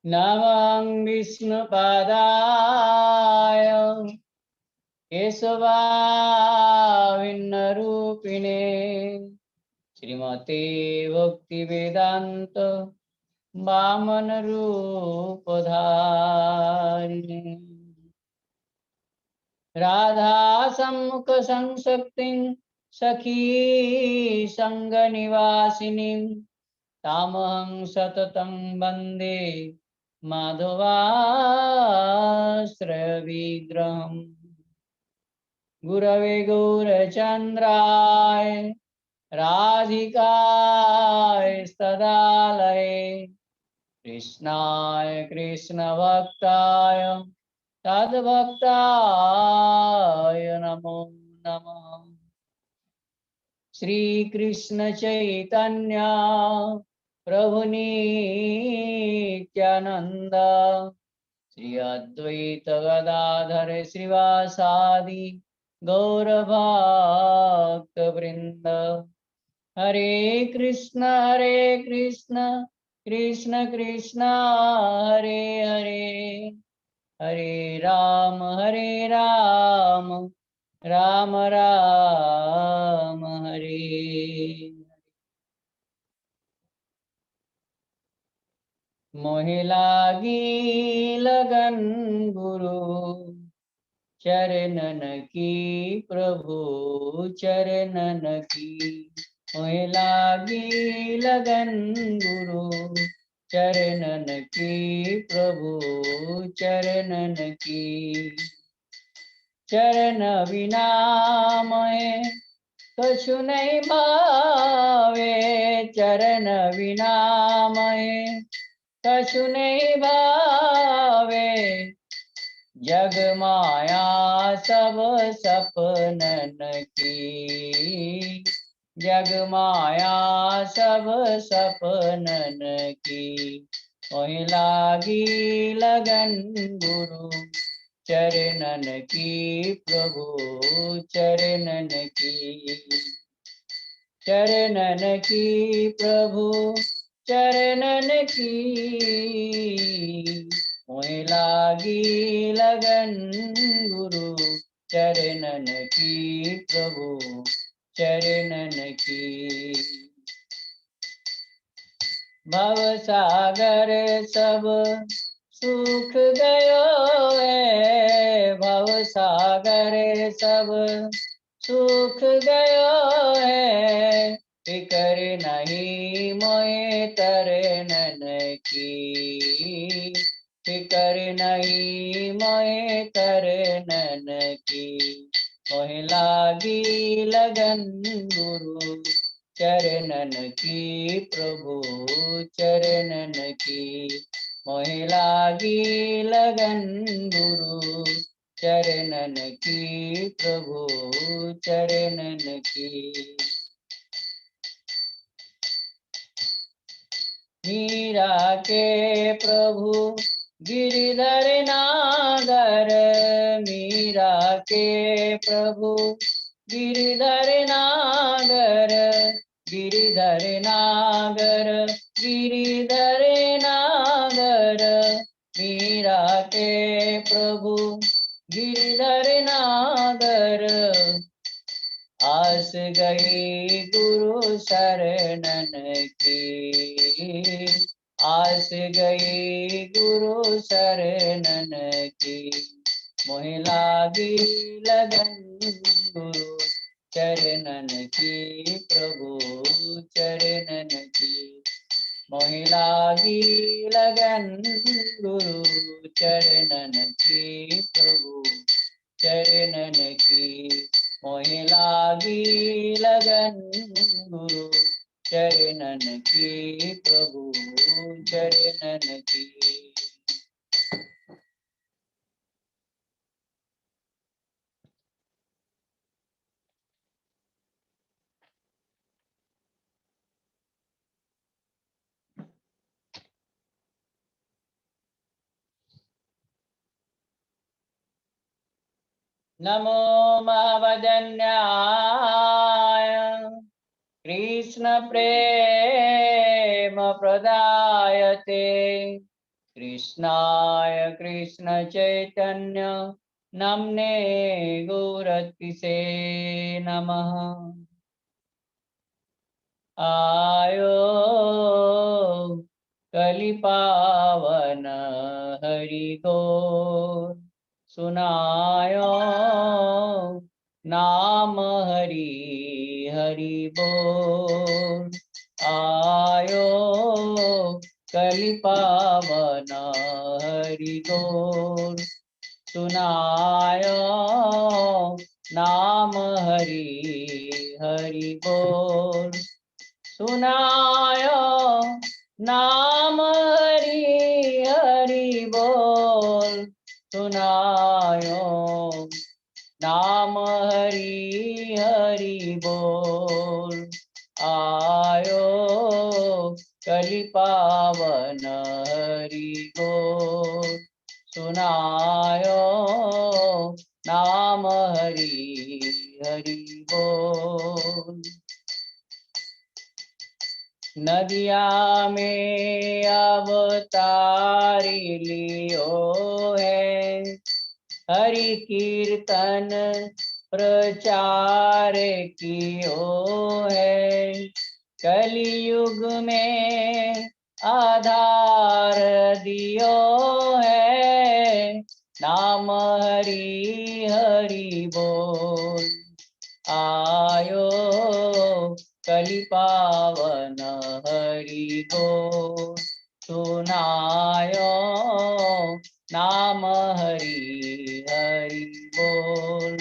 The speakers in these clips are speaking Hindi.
नमः विष्णुपादाय केशवाविन्नरूपिणे श्रीमते भक्तिवेदान्त वामन रूपधारिणे राधा सम्मुख संशक्तिं सखी संग निवासिनीं तामहं सततं वन्दे माधवाश्रय विग्रहम् गुरवे गौरचन्द्राय राधिकाय सदालये कृष्णाय कृष्णभक्ताय तद्भक्ताय नमो नमः। श्री कृष्ण चैतन्य प्रभु नित्यानंद श्री अद्वैत गदाधर श्रीवासादि गौर भक्त वृंद हरे कृष्ण कृष्ण कृष्ण हरे हरे हरे राम राम राम हरे। मोहि लागी लगन गुरु चरणन की प्रभु चरणन की। मोहि लागी लगन गुरु चरणन की प्रभु चरणन की। चरण बिना मोहे कछु नहीं भावे चरण बिना मोहे कछु नहीं भावे। जग माया सब सपनन की जग माया सब सपनन की। मोहि लागी लगन गुरु चरणन की प्रभु चरणन की। चरणन की प्रभु चरणन की। मोहि लागी लगन गुरु चरणन की प्रभु चरणन की। भव सागर सब सूख गयो है भव सागर सब सूख गयो है। फिकर नहीं मोहे तरनन की फिकर नहीं मोहे तरनन की। मोहि लागी लगन गुरु चरणन की प्रभु चरणन की। मोहि लागी लगन गुरु चरणन की प्रभु चरणन की। मीरा के प्रभु गिरिधर नागर मीरा के प्रभु गिरिधर नागर गिरिधर नागर गिरिधर नागर। मीरा के प्रभु गिरिधर नागर। आस गई गुरु शरणन की आस गई गुरु शरणन की। मोहि लागी लगन गुरु चरणन की प्रभु चरणन की। मोहि लागी लगन गुरु चरणन की प्रभु चरणन की। मोहि लागी लगन गुरु चरणन की प्रभु चरणन की। नमो महावदन्याय कृष्ण प्रेम प्रदायते कृष्णाय कृष्ण चैतन्य नमने गौरतिसे नमः। आयो कलिपावन हरि को सुनायो नाम हरि हरि बोल। आयो कलिपावन हरि बोल सुनायो नाम हरि हरि बोल। सुनायो नाम हरि हरि बोल। सुनायो नाम हरि हरि बोल। आयो कलि पावन हरि बोल। सुनायो नाम हरि हरि बोल। नदिया में अवतारी लियो है हरि कीर्तन प्रचार कियो है। कलियुग में आधार दियो है नाम हरि हरि बोल। आयो कलि पावन हरि बोल। सुनायो नाम हरि हरि बोल।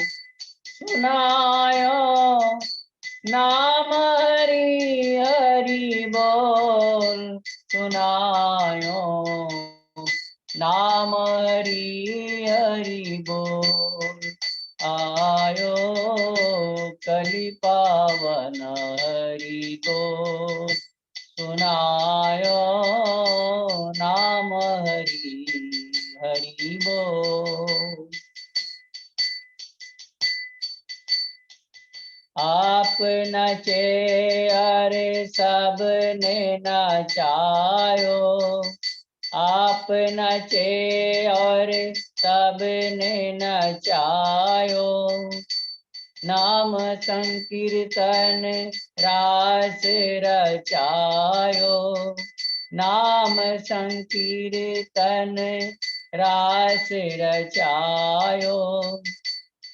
सुनायो नाम हरि हरि बोल। सुनायो नाम हरि हरि बोल। आयो कलि पावन हरि बोल। सुनायो नाम हरि हरि बोल। आप नचे अरे सबने नचायो। आप नचे और सबने नचायो। नाम संकीर्तन रास रचायो। नाम संकीर्तन रास रचायो।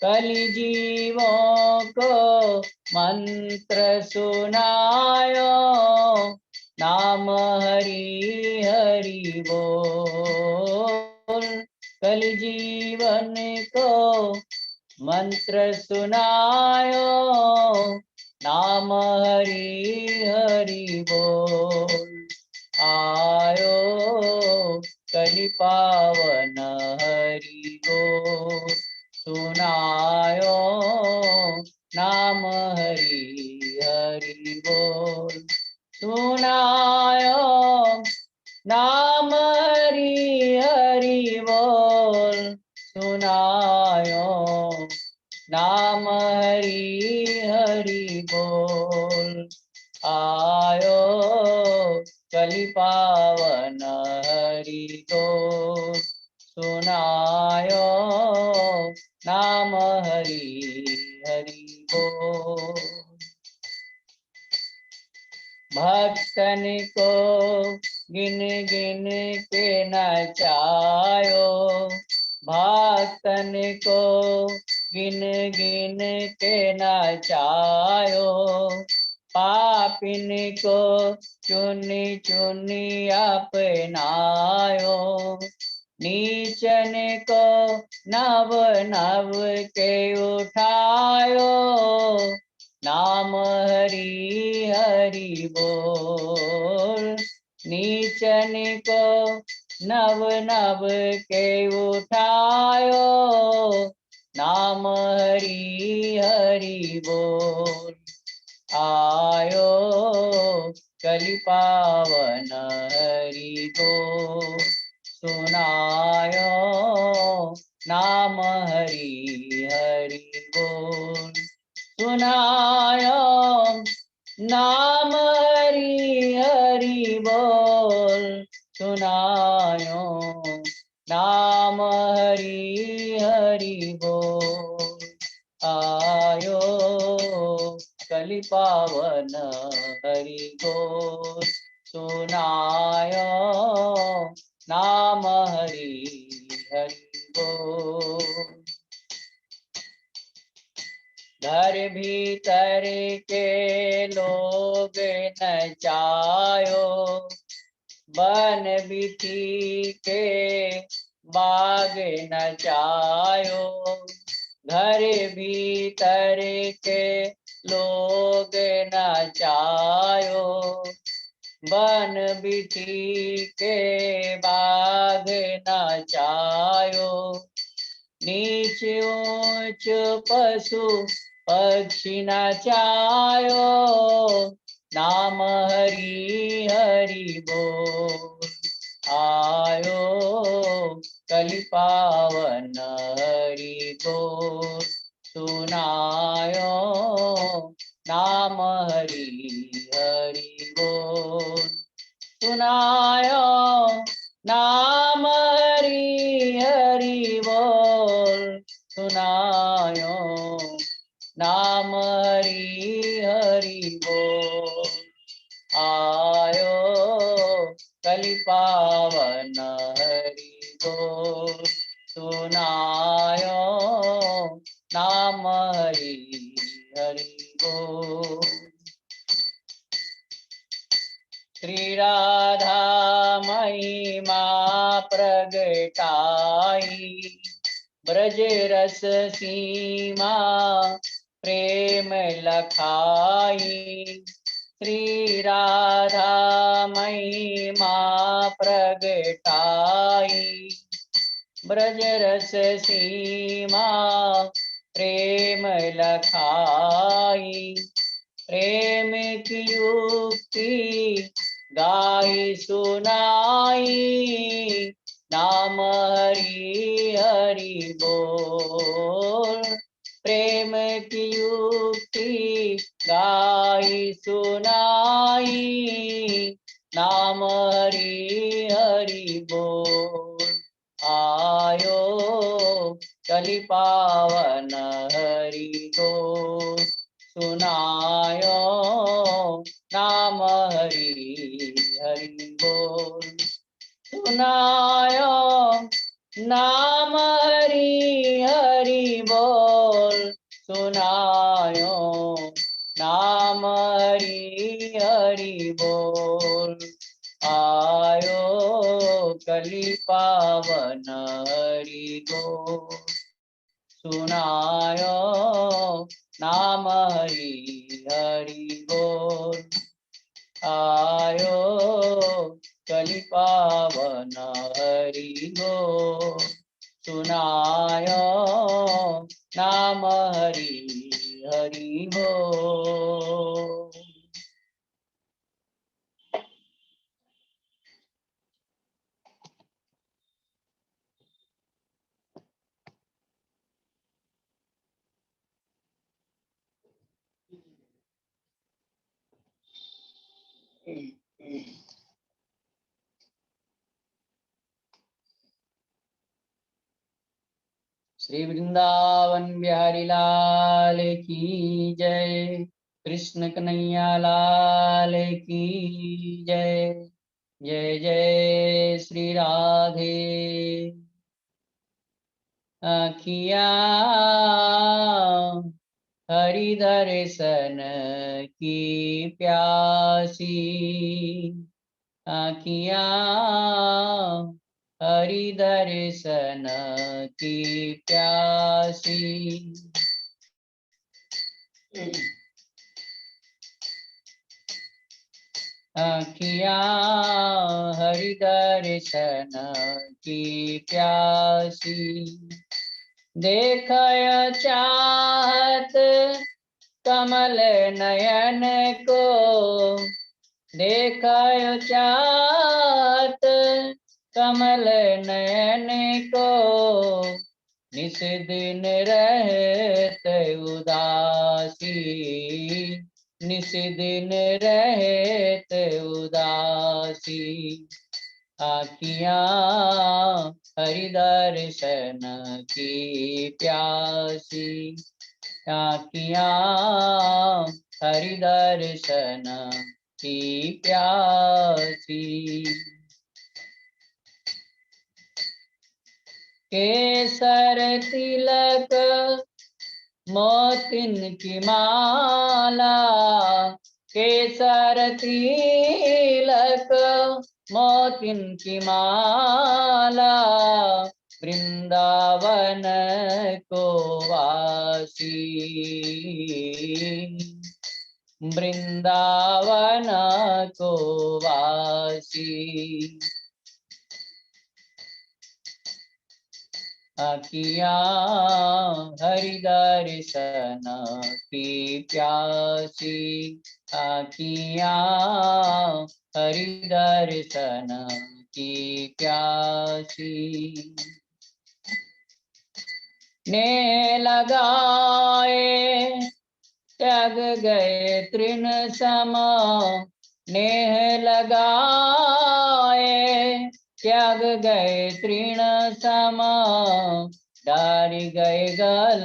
कलि जीवों को मंत्र सुनायो नाम हरि हरि बोल। कलि जीवन को मंत्र सुनायो नाम हरि हरि बोल। आयो कलि पावन हरि बोल। सुनायो नाम हरि हरि बोल। सुनायो नाम हरि हरि बोल। सुनायो नाम हरि हरि बोल। आयो कलि पावन हरि बोल। सुनायो नाम हरि हरि बोल। भक्तन को गिन गिन के नचायो। भक्तन को गिन गिन के नचायो। पापिन को चुनी चुनी अपनायो। नीचन को नव नव के उठायो नाम हरि हरि बोल। नीचन को नव नव के उठायो नाम हरि हरि बोल। आयो कलि पावन हरि बोल। सुनायो नाम हरि हरि बोल। सुनायो नाम हरि हरि बोल। सुनायो को सुनायो नाम हरि हरि बोल। घर भीतर के लोग नचायो बन बिटी के बाग नचायो। घर भीतर के लोग नचायो बन बिटी के बाग नचायो। नीच ऊंच पशु पक्षी नचायो नाम हरि हरि बोल। आयो कलि पावन हरि बोल सुनायो नाम हरि हरि बोल। सुनायो नाम हरि हरि बोल। सुनायो नाम हरि हरि बोल। आयो कलि पावन हरि बोल सुनायो नाम हरि हरि बोल। श्री राधा महिमा प्रगटाई ब्रज रस सीमा प्रेम लखाई। श्री राधा महिमा प्रगटाई ब्रज रस सीमा प्रेम लखाई। प्रेम की युक्ति गाई सुनाई नाम हरि हरि बोल। प्रेम की युक्ति गाई सुनाई नाम हरि हरि बोल। आयो कलि पावन हरि बोल सुनायो नाम हरि हरि बोल। सुनायो नाम हरि हरि बोल। सुनायो नाम हरि हरि बोल। आयो कलि पावन हरि बोल सुनायो नाम हरि हरि बोल। आयो कलि पावन हरि बोल सुनायो नाम हरि हरि बोल। श्री वृंदावन बिहारी लाल की जय। कृष्ण कन्हैया लाल की जय। जय जय श्री राधे। आखियाँ हरि दर्शन की प्यासी। आखियाँ हरि दर्शन की प्यासी। आखियाँ हरि दर्शन की प्यासी। देखय चाहत कमल नयन को। देखय चाहत कमल नयन को। निस दिन रहत उदासी। निस दिन रहत उदासी। आखियाँ हरि दर्शन की प्यासी। आखियाँ हरि दर्शन की प्यासी। केसर तिलक मोतिन की माला, केसर तिलक मोतिन की माला, वृंदावन को वासी, वृंदावन को वासी। आँखियाँ हरि दर्शन की प्यासी, आँखियाँ हरि दर्शन की प्यासी। ने लगाए त्याग गए तृण सम, नेह लगाए त्याग गए तृण सम, डारी गए गल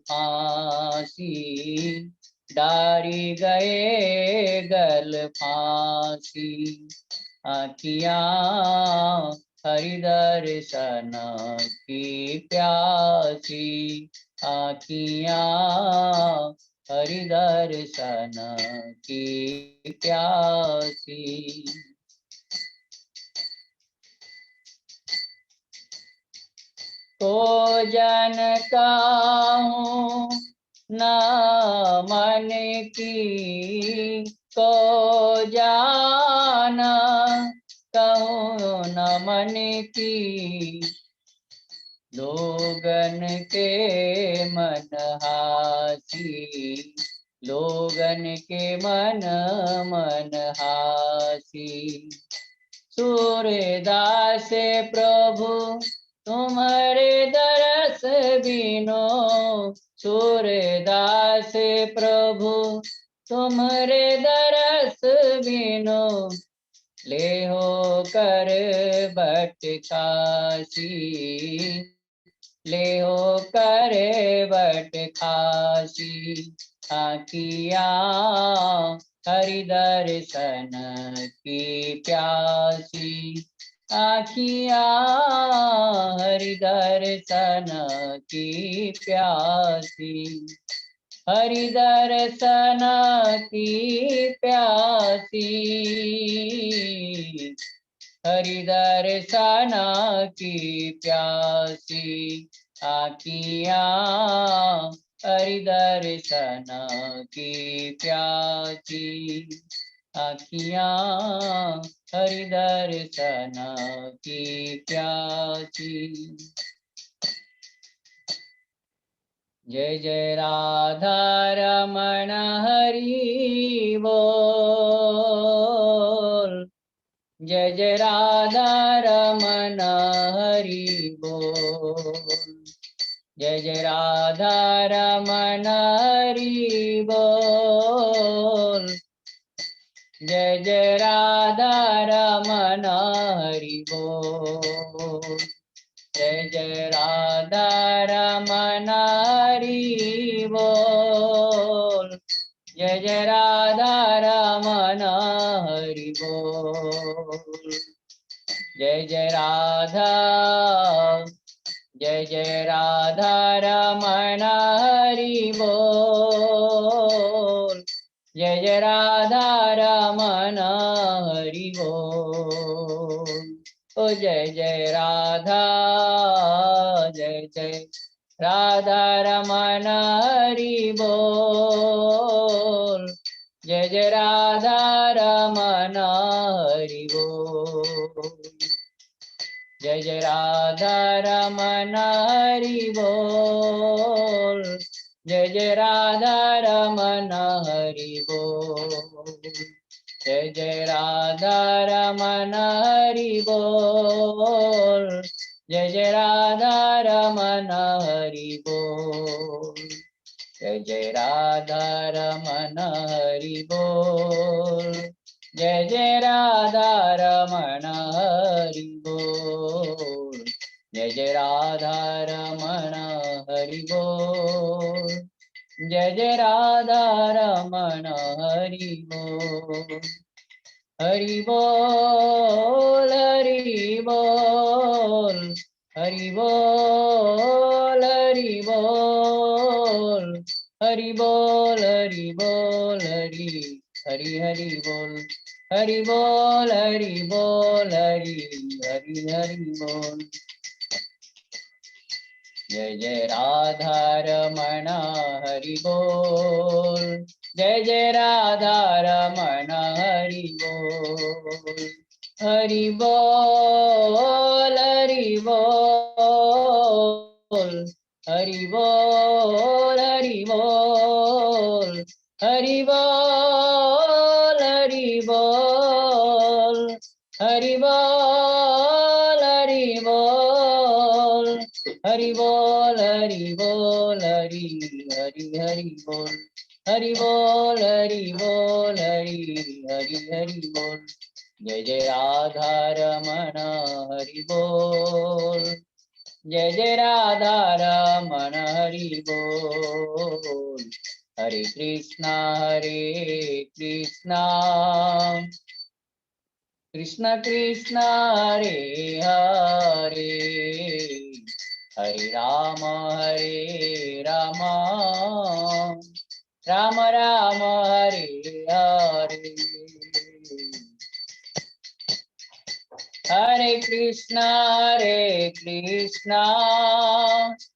फांसी, डारी गए गल फांसी। आँखियाँ हरि दर्शन की प्यासी, आँखियाँ हरि दर्शन की प्यासी। को जन कहूँ न मन की, को जान कहूँ न मन की, लोगन के मनहासी, लोगन के मनहासी। सूरदास प्रभु तुम्हारे दरस बिनो, सूरदास प्रभु तुम्हारे दरस बिनो, ले हो कर बट खासी, ले हो कर बट खासी। आँखियाँ हरि दर्शन की प्यासी, आँखियाँ हरि दर्शन की प्यासी, हरि दर्शन की प्यासी, हरि दर्शन की प्यासी। आँखियाँ हरि दर्शन की प्यासी, आँखियाँ हरि दर्शन की प्यासी। जय जय राधा रमण हरि बोल, जय जय राधा रमण हरि बोल, जय जय राधा रमण हरि बोल, जय जय राधा रमण हरि बोल, जय जय राधा रमण हरि बोल, जय जय राधा रमण हरि बोल, जय जय राधा, जय जय राधा रमण हरि बोल, जय जय राधा रमण हरि बोल। ओ जय जय राधा, जय जय राधा रमण हरि बोल, जय जय राधा रमण हरि बोल, जय जय राधा रमण हरि बोल, जय जय राधा रमण हरि बोल, जय जय राधा रमण हरि बोल, जय जय राधा रमण हरि बोल, जय जय राधा रमण हरि बोल, जय जय राधा रमण हरि बोल, जय जय राधा रमण हरि बोल, जय जय राधा रमण हरि बोल, हरि बोल, हरि बोल, हरि बोल, हरि बोल, हरि बोल, हरि बोल, हरि हरि बोल, हरि बोल, हरि बोल, हरि हरि बोल। जय जय राधा रमण हरि बोल, जय जय राधा रमण हरि बोल, हरि बोल, हरि बोल, हरि बोल, हरि बोल, हरि बोल, हरि बोल, हरि बोल, हरि बोल, हरि बोल, हरि बोल, हरि हरि हरि बोल, हरि बोल, हरि बोल, हरि हरि बोल। जय जय राधा रमण हरि बोल, जय जय राधा रमण हरि बोल, हरे कृष्णा कृष्ण कृष्ण हरे हरे, हरे राम राम राम हरे हरे, हरे कृष्णा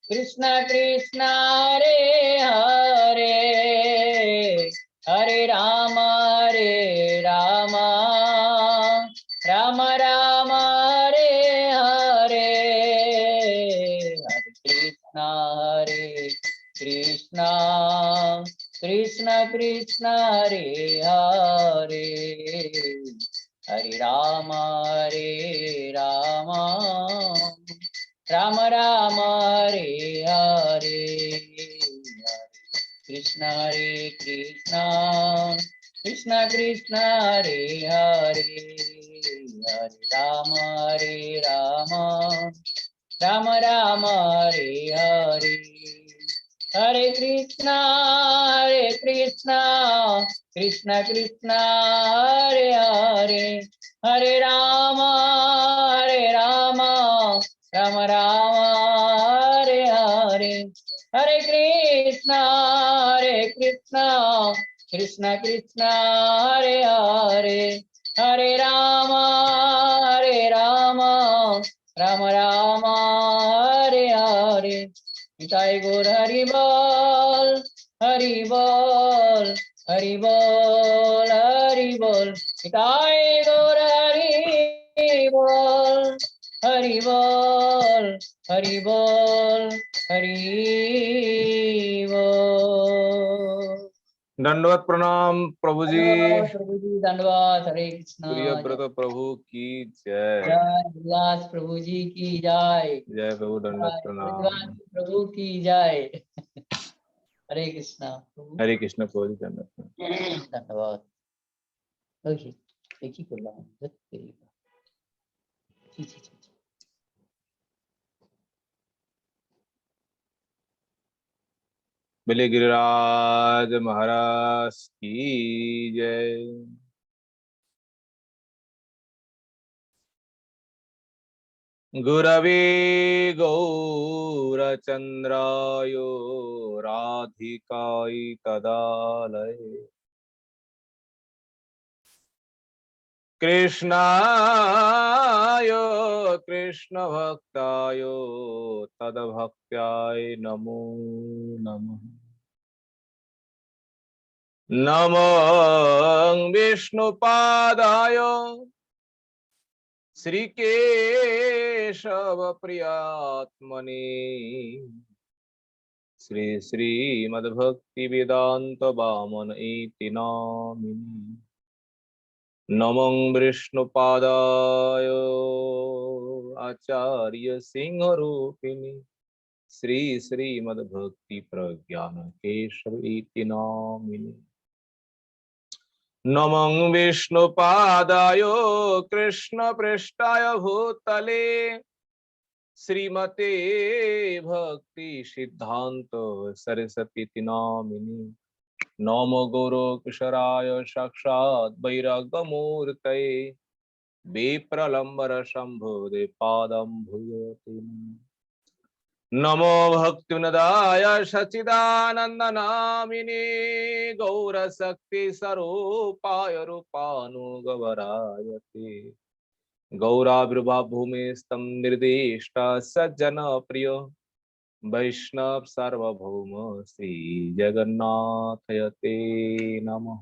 कृष्ण कृष्ण हरे हरे, हरे राम राम राम हरे हरे, हरे कृष्ण कृष्ण कृष्ण हरे हरे, हरे राम राम राम हरे हरे, कृष्ण कृष्ण कृष्ण हरे हरे, हरे राम राम हरे हरे, हरे कृष्ण कृष्ण कृष्ण हरे हरे, हरे राम राम राम हरे हरे, हरे कृष्ण कृष्ण कृष्ण हरे हरे, हरे राम राम राम हरे हरे, निताई गौर हरि बोल, हरि बोल, हरि बोल, हरि बोल, निताई गौर हरि बोल, हरि बोल, हरि बोल, हरि बोल। दंडवत प्रणाम प्रभु जी। प्रभु जी दंडवत। हरे कृष्णा। प्रियव्रत प्रभु की जय। जय विलास प्रभु जी की जय। जय प्रभु दंडवत प्रणाम। प्रभु की जय। हरे कृष्णा। हरे कृष्ण प्रभु जी दंडवत धन्यवाद। एक ही कर रहा हूँ। बोले गिरिराज महाराज की जय। गुरवे गौरचंद्राय राधिकाय तदालये, कृष्णाय कृष्ण भक्ताय तद्भक्त्याय नमो नमः। नमो विष्णुपादाय श्रीकेशव प्रियात्मने, श्री श्रीमद्भक्ति वेदांत वामन इति नामिने। नमो विष्णुपादाय आचार्य सिंहरूपिणी, श्री श्रीमद्भक्ति प्रज्ञान केशव इति नामिने। नमो विष्णुपादाय कृष्ण पृष्ठाय भूतले, श्रीमते भक्ति सिद्धांत सरस्वती नामिनी। नमो गुरु किशोराय साक्षात् वैराग्यमूर्तये। विप्रलम्बर शंभुदे पादं भूयते। नमो भक्तिनदाय सच्चिदानंद नामिने गौरशक्ति स्वरूपाय रूपानुगवरायते। गौराविर्भाव भूमिस्तं निर्दिष्ट सज्जन प्रिय वैष्णव सार्वभौम श्री जगन्नाथयते नमः।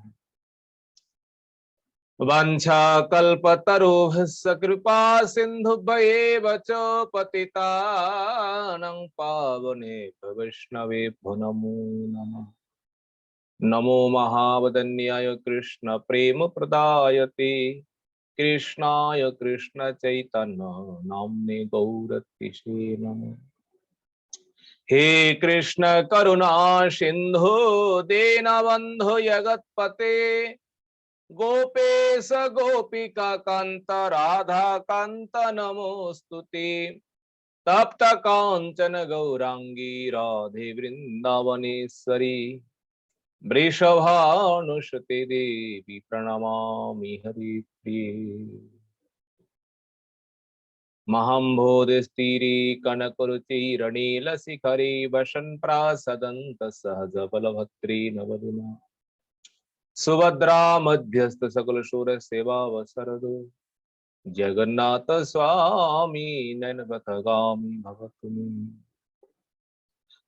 वाञ्छाकल्पतरुभ्यश्च कृपा सिन्धुभ्येव च पतितानां पावनेभ्यो वैष्णवेभ्यो नमो नमः। नमो महावदन्याय कृष्ण प्रेम प्रदायते कृष्णाय कृष्ण चैतन्य नाम्ने गौरतिषे नमः। हे कृष्ण करुणा सिंधु दीनबन्धु जगत्पते गोपेश गोपिका कांत राधा कांत नमोस्तुते। तप्त कांचन गौरांगी राधे वृंदावनेश्वरी वृषभानुसुते देवी प्रणमामि हरिप्रिये। महम्भोधिस्थिरे कनकरुचिरणीलशिखरे वसन्प्रासदन्त सहज बलभद्रे नवदिना सुभद्रा मध्यस्थ सकल शूर सेवा वसरदो जगन्नाथ स्वामी नयनपथगामी भवतु मे।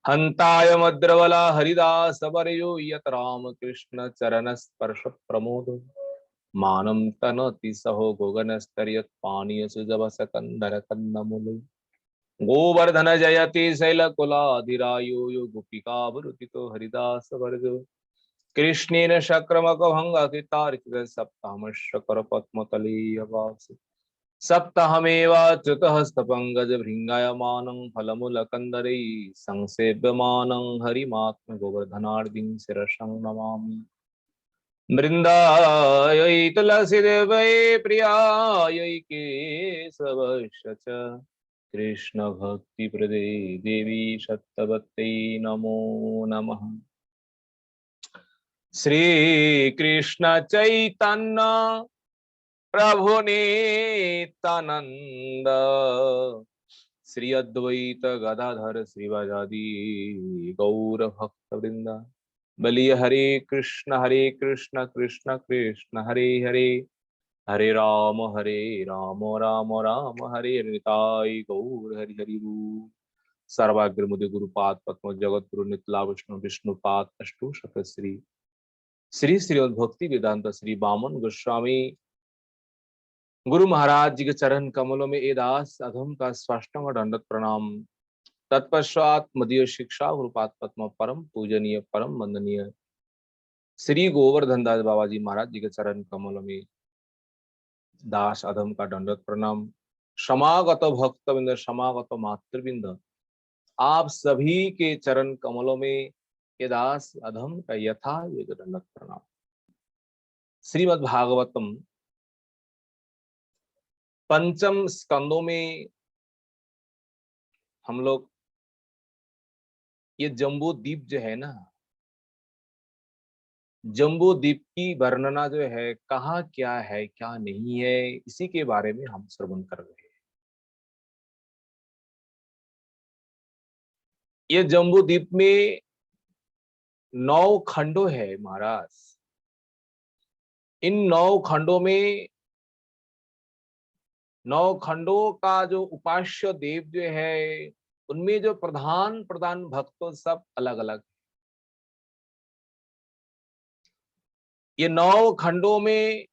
हंताय मद्रवला हरिदास वर्यो यत राम कृष्ण चरण स्पर्श प्रमोद मानं तनोति सहो गगन स्तर्यत पानीय सुजव सकंदर कंदमूल गोवर्धन जयति शैलकुलाधिरायो यो गोपिका वरुतितो हरिदास वर्गो कृष्णेन शक्रमक भंग कृतार्चित सप्ताहमश्चकर पद्मतलीयवास सप्ताहमेवाच्युतहस्तपङ्कज भृङ्गायमानं फलमूलकन्दरे संसेव्यमानं हरिमात्म गोवर्धनार्दिं शिरसं नमामि। वृन्दायै तुलसीदेवै प्रियायै केशवश्च च कृष्ण भक्तिप्रदे देवी सत्यवत्यै नमो नमः। श्री कृष्ण चैतन्य प्रभु नित्यानंद श्री अद्वैत गदाधर श्रीवासादि गौर भक्त वृंदा। बलिए हरे कृष्ण कृष्ण कृष्ण हरे हरे हरे राम राम राम हरे हरे निताय गौर हरि हरि बोल। सर्वाग्र मुदे गुरुपाद पद्म जगत गुरु नितला विष्णु विष्णुपाद अष्टो शत श्री श्री श्रीमद् भक्ति वेदांत श्री वामन गोस्वामी गुरु महाराज जी के चरण कमलों में ए दास अधम का स्वाष्टांग दंडवत प्रणाम। तत्पश्चात मदीय शिक्षा गुरुपाद पद्म परम पूजनीय परम वंदनीय श्री गोवर्धन दास बाबा जी महाराज जी के चरण कमलों में दास अधम का दंडवत प्रणाम। समागत भक्तविंद समागत मातृविंद आप सभी के चरण कमलों में ये दास अधम का यथा योग्य दंडवत प्रणाम। श्रीमद् भागवतम पंचम स्कंदों में हम लोग ये जम्बू द्वीप जो है ना, जम्बू द्वीप की वर्णना जो है कहाँ क्या है क्या नहीं है इसी के बारे में हम श्रवण कर रहे हैं। ये जम्बू द्वीप में 9 खंडों है महाराज। इन 9 खंडों में 9 खंडों का जो उपास्य देव जो है उनमें जो प्रधान प्रधान भक्त सब अलग अलग। ये 9 खंडों में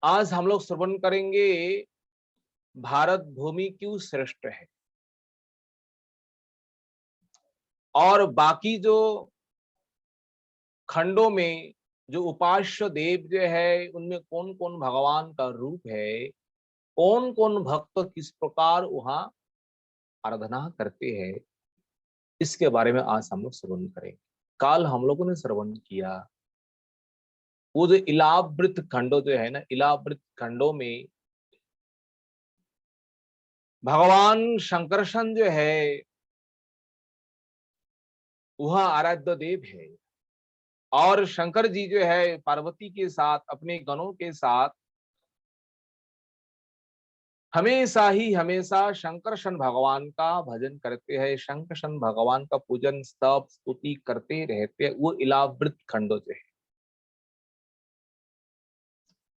आज हम लोग श्रवण करेंगे भारत भूमि क्यों श्रेष्ठ है और बाकी जो खंडों में जो उपास्य देव जो है उनमें कौन कौन भगवान का रूप है, कौन कौन भक्त किस प्रकार वहां आराधना करते हैं, इसके बारे में आज हम लोग श्रवण करेंगे। कल हम लोगों ने श्रवण किया वो जो इलावृत खंडो जो है ना, इलावृत खंडों में भगवान शंकरशन जो है वह आराध्य देव है, और शंकर जी जो है पार्वती के साथ अपने गणों के साथ हमेशा शंकरशन भगवान का भजन करते हैं, शंकरशन भगवान का पूजन स्तव स्तुति करते रहते हैं। वो इलावृत खंडों से है,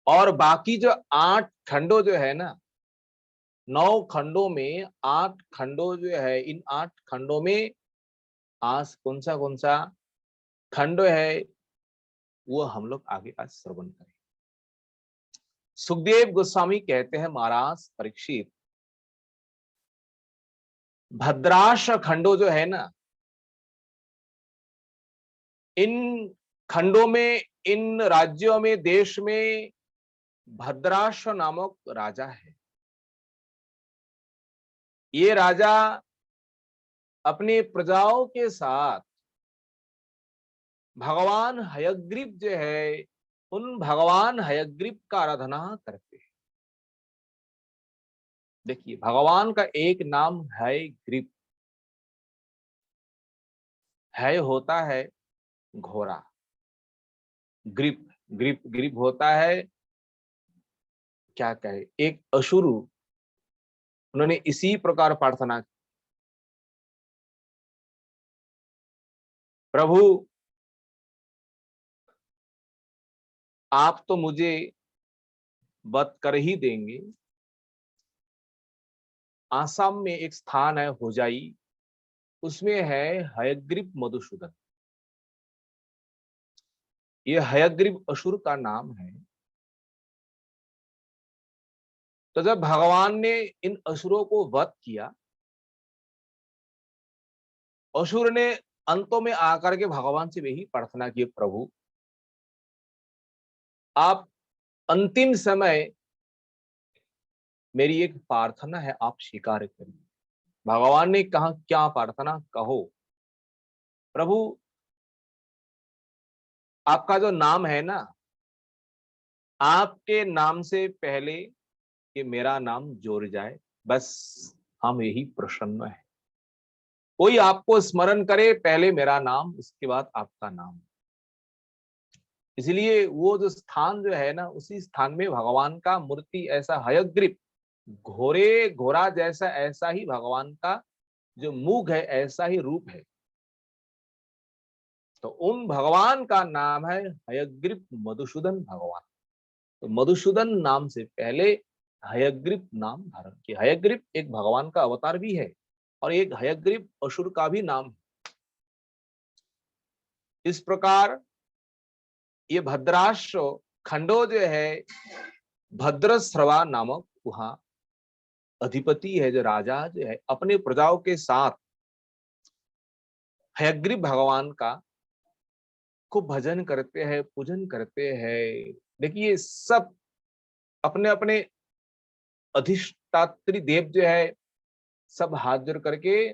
और बाकी जो 8 खंडों जो है ना, 9 खंडों में 8 खंडों जो है, इन 8 खंडों में आज कौन सा खंड है वो हम लोग आगे आज श्रवण करें। सुखदेव गोस्वामी कहते हैं, महाराज परीक्षित, भद्राश खंडों जो है ना, इन खंडों में, इन राज्यों में, देश में भद्राश नामक राजा है। ये राजा अपने प्रजाओं के साथ भगवान हयग्रीव जो है, उन भगवान हयग्रीव का आराधना करते हैं। देखिए, भगवान का एक नाम है ग्रीव, है होता है घोड़ा, ग्रीप ग्रीप ग्रीप होता है, क्या कहे, एक असुर। उन्होंने इसी प्रकार प्रार्थना की, प्रभु आप तो मुझे वध कर ही देंगे। आसाम में एक स्थान है होजाई, उसमें है हयग्रीव मधुसूदन। ये हयग्रीव असुर का नाम है। तो जब भगवान ने इन असुरों को वध किया, असुर ने अंतों में आकर के भगवान से वही प्रार्थना की, प्रभु आप अंतिम समय मेरी एक प्रार्थना है, आप स्वीकार करिए। भगवान ने कहा, क्या प्रार्थना, कहो। प्रभु आपका जो नाम है ना, आपके नाम से पहले कि मेरा नाम जोड़ जाए, बस हम यही प्रसन्न है। कोई आपको स्मरण करे, पहले मेरा नाम, उसके बाद आपका नाम। इसलिए वो जो स्थान जो है ना, उसी स्थान में भगवान का मूर्ति ऐसा हयग्रीव, घोड़ा जैसा, ऐसा ही भगवान का जो मुख है, ऐसा ही रूप है। तो उन भगवान का नाम है हयग्रीव मधुसूदन भगवान। तो मधुसूदन नाम से पहले हयग्रीव नाम धारण किया। हयग्रीव एक भगवान का अवतार भी है, और एक हयग्रीव असुर का भी नाम है। इस प्रकार ये भद्राश्व खंडो जो है, भद्रश्रवा नामक वहां अधिपति है, जो राजा जो है, अपने प्रजाओं के साथ हयग्रीव भगवान का खूब भजन करते हैं, पूजन करते हैं। देखिए, सब अपने अपने अधिष्ठात्री देव जो है, सब हाथ जोड़ करके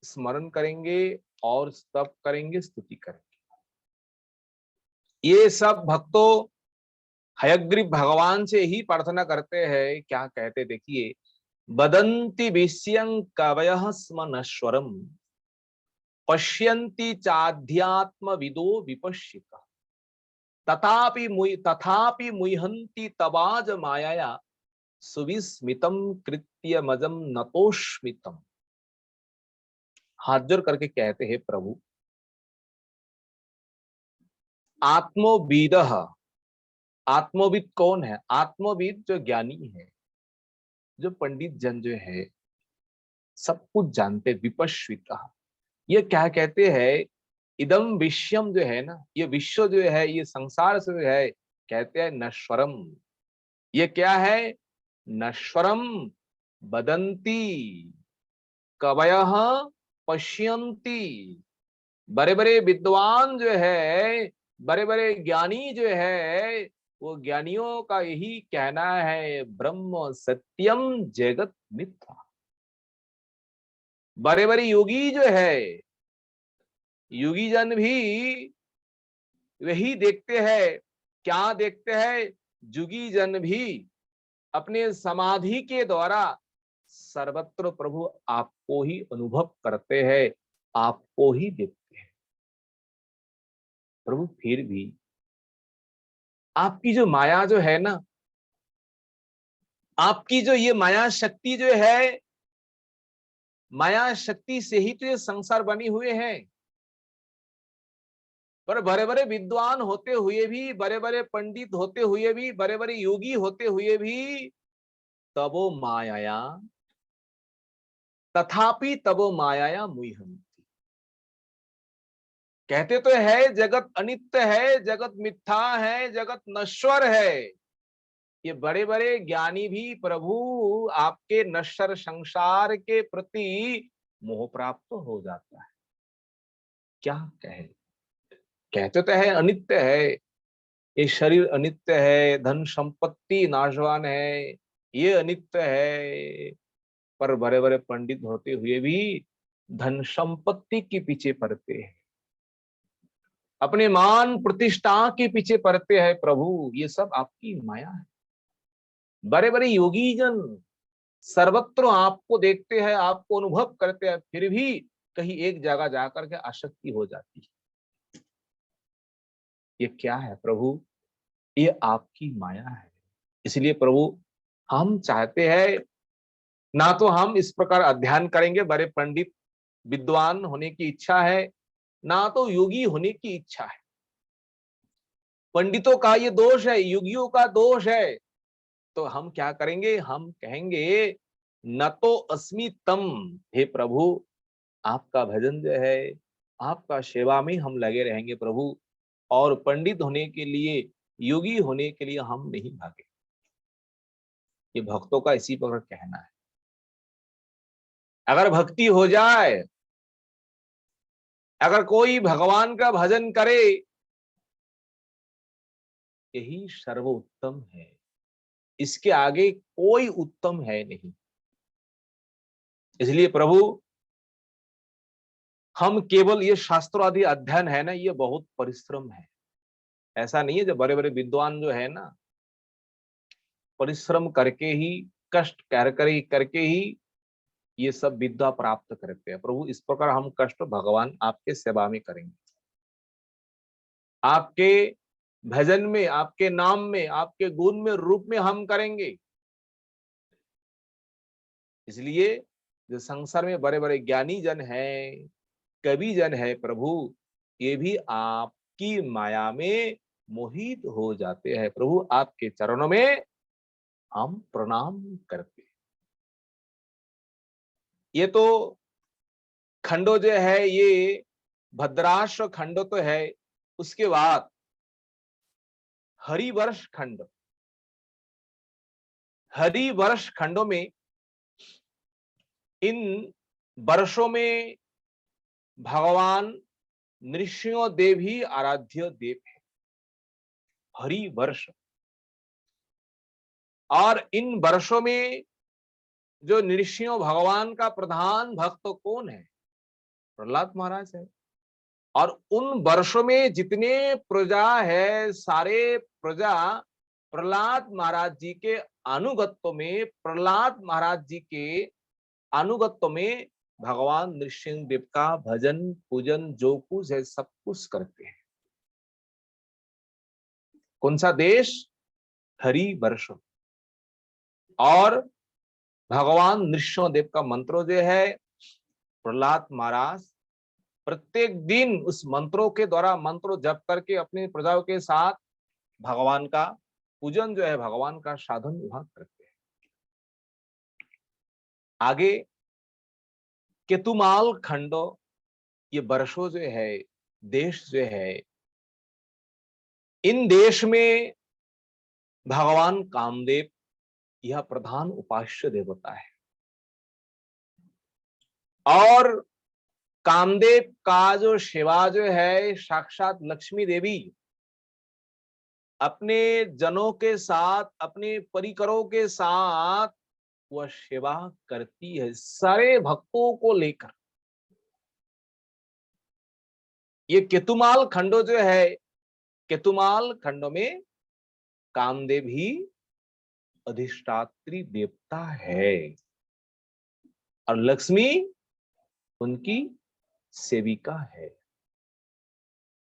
स्मरण करेंगे और स्तव करेंगे, स्तुति करेंगे। ये सब भक्तों हयग्रीव भगवान से ही प्रार्थना करते हैं। क्या कहते, देखिए, बदंती विष्यं कवयः स्म नश्वरम, पश्यन्ति चाध्यात्म विदो विपश्यिता, तथापि मुह्यन्ति तवाज मायया, सुविस्मितम कृत्यमजम नतोष्मितम। हाथ जोड़ करके कहते हैं, प्रभु आत्मविदः, आत्मविद कौन है? आत्मविद जो ज्ञानी है, जो पंडित जन जो है, सब कुछ जानते, विपश्विता। ये क्या कहते हैं, इदम विश्वम जो है ना, ये विश्व जो है, ये संसार से जो है, कहते हैं नश्वरम। ये क्या है? नश्वरम बदंती कवयः पश्यन्ति। बड़े बड़े विद्वान जो है, बड़े बड़े ज्ञानी जो है, वो ज्ञानियों का यही कहना है, ब्रह्म सत्यम जगत मिथ्या। बड़े बड़े योगी जो है, योगी जन भी वही देखते हैं। क्या देखते हैं? जुगी जन भी अपने समाधि के द्वारा सर्वत्र प्रभु आपको ही अनुभव करते हैं, आपको ही देखते हैं। प्रभु फिर भी आपकी जो माया जो है ना, आपकी जो ये माया शक्ति जो है, माया शक्ति से ही तो ये संसार बनी हुए हैं। पर बड़े बड़े विद्वान होते हुए भी, बड़े बड़े पंडित होते हुए भी, बड़े बड़े योगी होते हुए भी, तबो मायाया तथापि तबो मायाया मुह्यन्ति। कहते तो है जगत अनित्य है, जगत मिथ्या है, जगत नश्वर है। ये बड़े बड़े ज्ञानी भी प्रभु आपके नश्वर संसार के प्रति मोह प्राप्त हो जाता है। क्या कहे, कहते तो है अनित्य है, ये शरीर अनित्य है, धन संपत्ति नाशवान है, ये अनित्य है। पर बड़े बड़े पंडित होते हुए भी धन संपत्ति के पीछे पड़ते हैं, अपने मान प्रतिष्ठा के पीछे पड़ते हैं। प्रभु ये सब आपकी माया है। बड़े बड़े योगी जन सर्वत्र आपको देखते हैं, आपको अनुभव करते हैं, फिर भी कहीं एक जगह जाकर के आसक्ति हो जाती है। ये क्या है प्रभु? ये आपकी माया है। इसलिए प्रभु हम चाहते हैं, ना तो हम इस प्रकार अध्ययन करेंगे, बड़े पंडित विद्वान होने की इच्छा है, ना तो योगी होने की इच्छा है। पंडितों का ये दोष है, योगियों का दोष है। तो हम क्या करेंगे? हम कहेंगे न तो अस्मि तम, हे प्रभु आपका भजन जो है, आपका सेवा में हम लगे रहेंगे प्रभु, और पंडित होने के लिए, योगी होने के लिए हम नहीं भागे। ये भक्तों का इसी प्रकार कहना है। अगर भक्ति हो जाए, अगर कोई भगवान का भजन करे, यही सर्वोत्तम है, इसके आगे कोई उत्तम है नहीं। इसलिए प्रभु हम केवल ये शास्त्र आदि अध्ययन है ना, ये बहुत परिश्रम है। ऐसा नहीं है जो बड़े बड़े विद्वान जो है ना, परिश्रम करके ही, कष्ट करके ही ये सब विद्या प्राप्त करते हैं। प्रभु इस प्रकार हम कष्ट भगवान आपके सेवा में करेंगे, आपके भजन में, आपके नाम में, आपके गुण में, रूप में हम करेंगे। इसलिए जो संसार में बड़े बड़े ज्ञानी जन हैं, कवि जन है प्रभु, ये भी आपकी माया में मोहित हो जाते हैं। प्रभु आपके चरणों में हम प्रणाम करते हैं। ये तो खंडो जो है, ये भद्राश्व खंडो तो है, उसके बाद हरिवर्ष खंड, हरिवर्ष खंडों में, इन वर्षों में भगवान नृसिंह देव ही आराध्य देव है। हरि वर्ष, और इन वर्षों में जो नृसिंह भगवान का प्रधान भक्त कौन है? प्रहलाद महाराज है। और उन वर्षों में जितने प्रजा है, सारे प्रजा प्रहलाद महाराज जी के अनुगत्व में, प्रहलाद महाराज जी के अनुगत्व में भगवान नृसिंह देव का भजन पूजन जो कुछ है सब कुछ करते हैं। कौन सा देश? हरि वर्ष। और भगवान नृसिंह देव का मंत्र जो है, प्रहलाद महाराज प्रत्येक दिन उस मंत्रों के द्वारा मंत्र जप करके अपनी प्रजाओं के साथ भगवान का पूजन जो है, भगवान का साधन वहां करते हैं। आगे केतुमाल खंडो, ये वर्षो जो है, देश जो है, इन देश में भगवान कामदेव यह प्रधान उपास्य देवता है। और कामदेव का जो सेवा जो है, साक्षात लक्ष्मी देवी अपने जनों के साथ, अपने परिकरों के साथ वह सेवा करती है, सारे भक्तों को लेकर। ये केतुमाल खंडो जो है, केतुमाल खंडो में कामदेव ही अधिष्ठात्री देवता है। और लक्ष्मी उनकी सेविका है।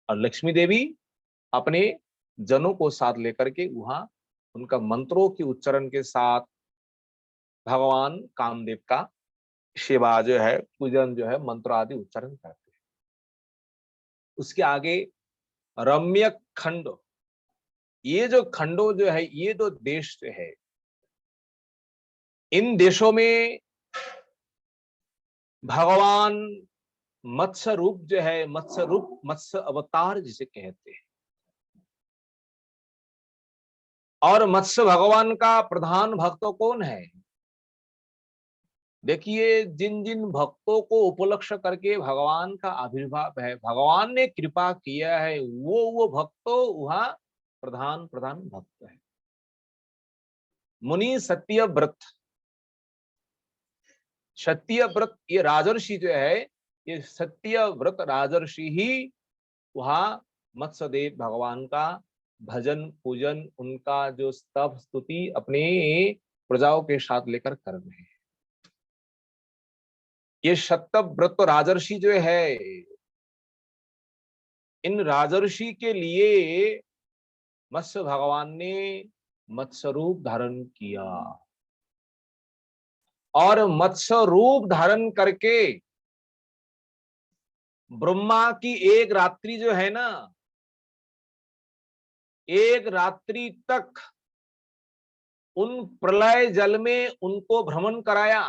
और लक्ष्मी देवी अपने जनों को साथ लेकर के वहां उनका मंत्रों के उच्चारण के साथ भगवान कामदेव का सेवा जो है, पूजन जो है, मंत्र आदि उच्चारण करते हैं। उसके आगे रम्य खंड, ये जो खंडो जो है, ये जो देश है, इन देशों में भगवान मत्स्य रूप जो है, मत्स्य रूप, मत्स्य अवतार जिसे कहते हैं, और मत्स्य भगवान का प्रधान भक्त कौन है? देखिए, जिन जिन भक्तों को उपलक्ष्य करके भगवान का आविर्भाव है, भगवान ने कृपा किया है, वो भक्तों वहां प्रधान प्रधान भक्त है। मुनि सत्यव्रत, सत्यव्रत ये राजर्षि जो है, ये सत्यव्रत राजर्षि ही वहां मत्स्यदेव भगवान का भजन पूजन, उनका जो स्तव स्तुति अपने प्रजाओं के साथ लेकर कर रहे हैं। ये सत्यव्रत राजर्षि जो है, इन राजर्षि के लिए मत्स्य भगवान ने मत्स्य रूप धारण किया, और मत्स्य रूप धारण करके ब्रह्मा की एक रात्रि जो है ना, एक रात्रि तक उन प्रलय जल में उनको भ्रमण कराया,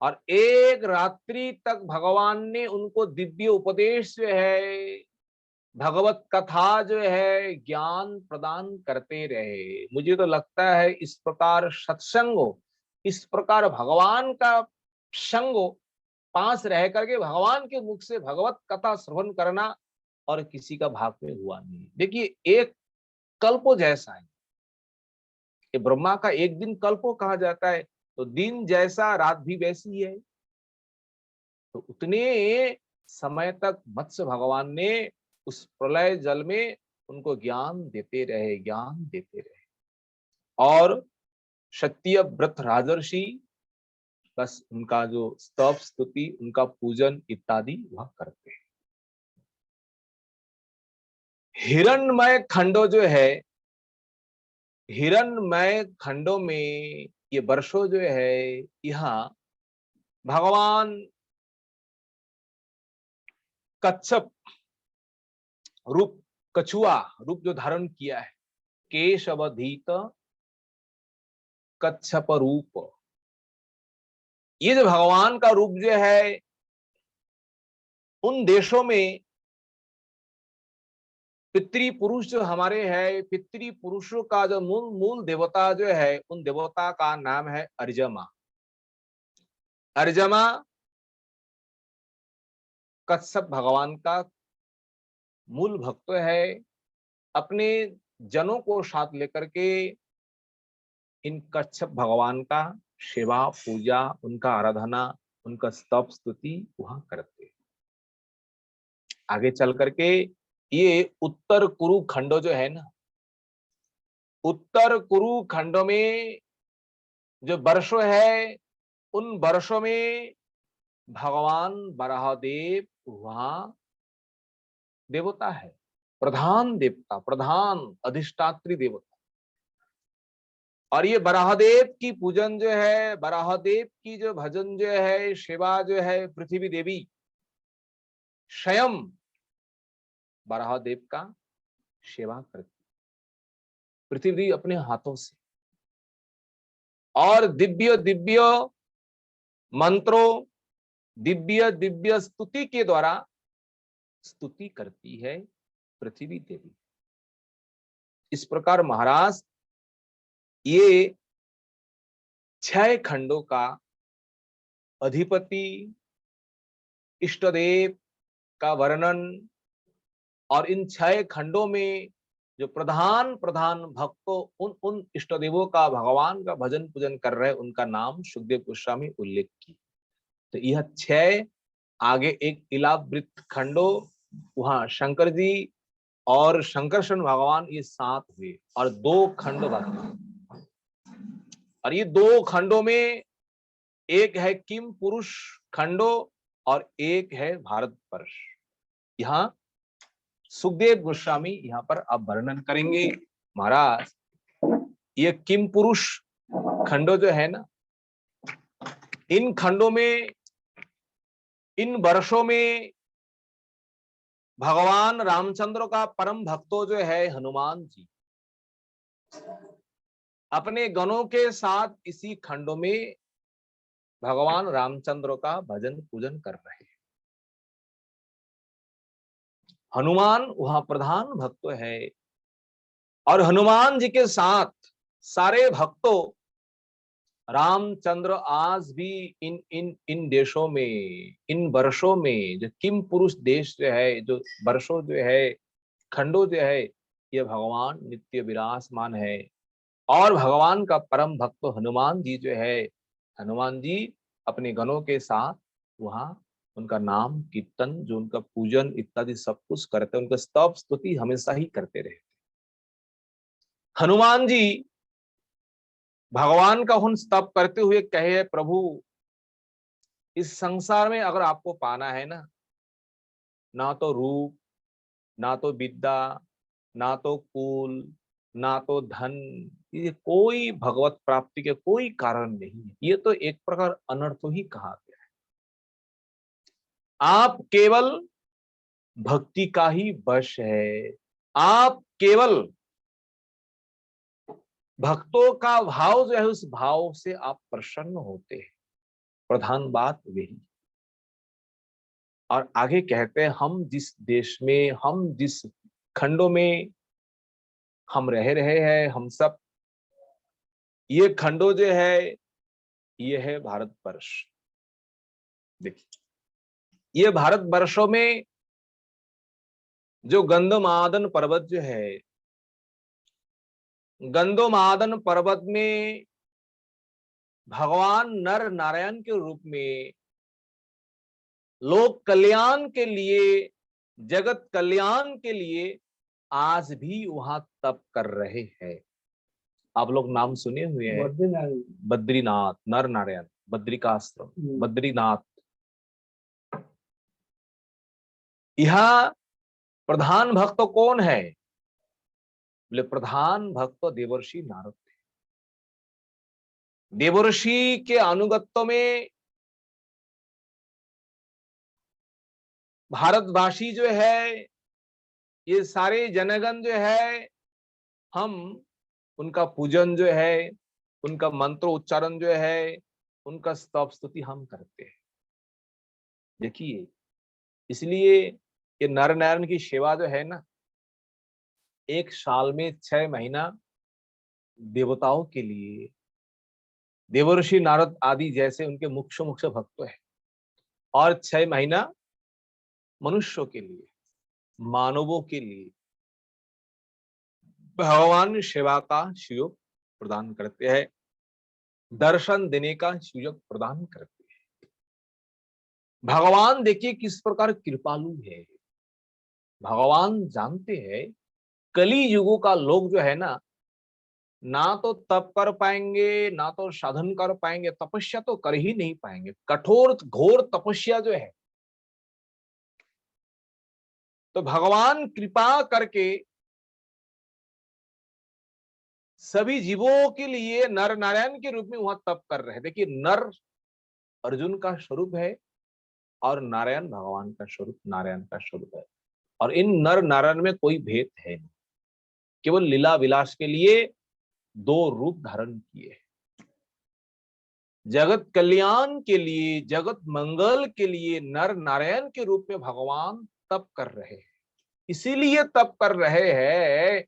और एक रात्रि तक भगवान ने उनको दिव्य उपदेश जो है, भगवत कथा जो है, ज्ञान प्रदान करते रहे। मुझे तो लगता है इस प्रकार सत्संग हो, इस प्रकार भगवान का संग हो, पास रह करके भगवान के मुख से भगवत कथा श्रवण करना और किसी का भाग में हुआ नहीं। देखिए, एक कल्पो जैसा है, ये ब्रह्मा का एक दिन कल्पो कहा जाता है, तो दिन जैसा रात भी वैसी है। तो उतने समय तक मत्स्य भगवान ने उस प्रलय जल में उनको ज्ञान देते रहे, ज्ञान देते रहे। और सत्यव्रत राजर्षि बस उनका जो स्तव स्तुति, उनका पूजन इत्यादि वह करते हैं। हिरणमय खंडो जो है, हिरणमय खंडों में ये वर्षों जो है, यहाँ भगवान कच्छप रूप, कछुआ रूप जो धारण किया है, केशवधीत कच्छप रूप, ये जो भगवान का रूप जो है, उन देशों में पितृ पुरुष जो हमारे हैं, पितृ पुरुषों का जो मूल देवता जो है, उन देवता का नाम है अर्जमा। अर्जमा कच्छप भगवान का मूल भक्त है। अपने जनों को साथ लेकर के इन कच्छप भगवान का सेवा पूजा, उनका आराधना, उनका स्तव स्तुति वहां करते हैं। आगे चल करके ये उत्तर कुरु खंडो जो है ना, उत्तर कुरु खंडों में जो वर्षों है, उन वर्षों में भगवान बराहदेव वहां देवता है, प्रधान देवता, प्रधान अधिष्ठात्री देवता। और ये बराहदेव की पूजन जो है, बराहदेव की जो भजन जो है, सेवा जो है, पृथ्वी देवी स्वयं बराहदेव का सेवा करती, पृथ्वी अपने हाथों से, और दिव्य दिव्य मंत्रों, दिव्य दिव्य स्तुति के द्वारा स्तुति करती है पृथ्वी देवी। इस प्रकार महाराज ये 6 खंडों का अधिपति, इष्टदेव का वर्णन, और इन 6 खंडों में जो प्रधान प्रधान भक्तों, उन इष्ट देवों का, भगवान का भजन पूजन कर रहे, उनका नाम सुखदेव गोस्वामी उल्लेख की। तो यह 6, आगे एक इलावृत खंडो, वहां शंकर जी और शंकरशन भगवान, ये 7 हुए, और 2 खंड बाकी। और ये 2 खंडों में एक है किम पुरुष खंडो और एक है भारतवर्ष। यहाँ सुखदेव गोस्वामी यहाँ पर अब वर्णन करेंगे। महाराज, ये किम पुरुष खंडो जो है ना, इन खंडों में, इन वर्षों में भगवान रामचंद्र का परम भक्तो जो है हनुमान जी अपने गणों के साथ इसी खंडों में भगवान रामचंद्र का भजन पूजन कर रहे हैं। हनुमान वहां प्रधान भक्त है और हनुमान जी के साथ सारे भक्तों, रामचंद्र आज भी इन इन इन देशों में, इन वर्षों में, जो किम पुरुष देश जो है, जो वर्षों जो है, खंडो जो है, ये भगवान नित्य विराजमान है। और भगवान का परम भक्त हनुमान जी जो है, हनुमान जी अपने गणों के साथ वहां उनका नाम कीर्तन, जो उनका पूजन इत्यादि सब कुछ करते, उनका स्तव स्तुति हमेशा ही करते रहे। हनुमान जी भगवान का हुन स्तव करते हुए कहे, प्रभु इस संसार में अगर आपको पाना है ना तो रूप, ना तो विद्या, ना तो कुल, ना तो धन, ये कोई भगवत प्राप्ति के कोई कारण नहीं है। ये तो एक प्रकार अनर्थ ही कहा गया है। आप केवल भक्ति का ही वश है, आप केवल भक्तों का भाव जो है, उस भाव से आप प्रसन्न होते हैं, प्रधान बात वही। और आगे कहते हैं, हम जिस देश में, हम जिस खंडों में हम रह रहे हैं, हम सब, ये खंडो जो है, ये है भारतवर्ष। देखिए, ये भारतवर्षों में जो गंधमादन पर्वत जो है, गंधमादन पर्वत में भगवान नर नारायण के रूप में लोक कल्याण के लिए, जगत कल्याण के लिए आज भी वहां तप कर रहे हैं। आप लोग नाम सुने हुए हैं, बद्रीनाथ, नर नारायण, बद्रिकाश्रम, बद्रीनाथ। यहाँ प्रधान भक्त कौन है? बोले प्रधान भक्त देवर्षि नारद थे। देवर्षि के अनुगत्य में भारतवासी जो है, ये सारे जनगण जो है, हम उनका पूजन जो है, उनका मंत्र उच्चारण जो है, उनका स्तव स्तुति हम करते हैं। देखिए, इसलिए ये नर नारायण की सेवा जो है ना, एक साल में 6 महीना देवताओं के लिए, देवर्षि नारद आदि जैसे उनके मुख्य मुख्य भक्त है, और 6 महीना मनुष्यों के लिए, मानवों के लिए भगवान सेवा का सुयोग प्रदान करते हैं, दर्शन देने का सुयोग प्रदान करते हैं। भगवान देखिए किस प्रकार कृपालु है। भगवान जानते हैं कली युगों का लोग जो है ना तो तप कर पाएंगे, ना तो साधन कर पाएंगे, तपस्या तो कर ही नहीं पाएंगे। कठोर घोर तपस्या जो है, तो भगवान कृपा करके सभी जीवों के लिए नर नारायण के रूप में वहां तप कर रहे हैं। देखिए, नर अर्जुन का स्वरूप है और नारायण भगवान का स्वरूप, नारायण का स्वरूप है। और इन नर नारायण में कोई भेद है नहीं, केवल लीला विलास के लिए 2 रूप धारण किए। जगत कल्याण के लिए, जगत मंगल के लिए नर नारायण के रूप में भगवान तप कर रहे हैं। इसीलिए तप कर रहे हैं।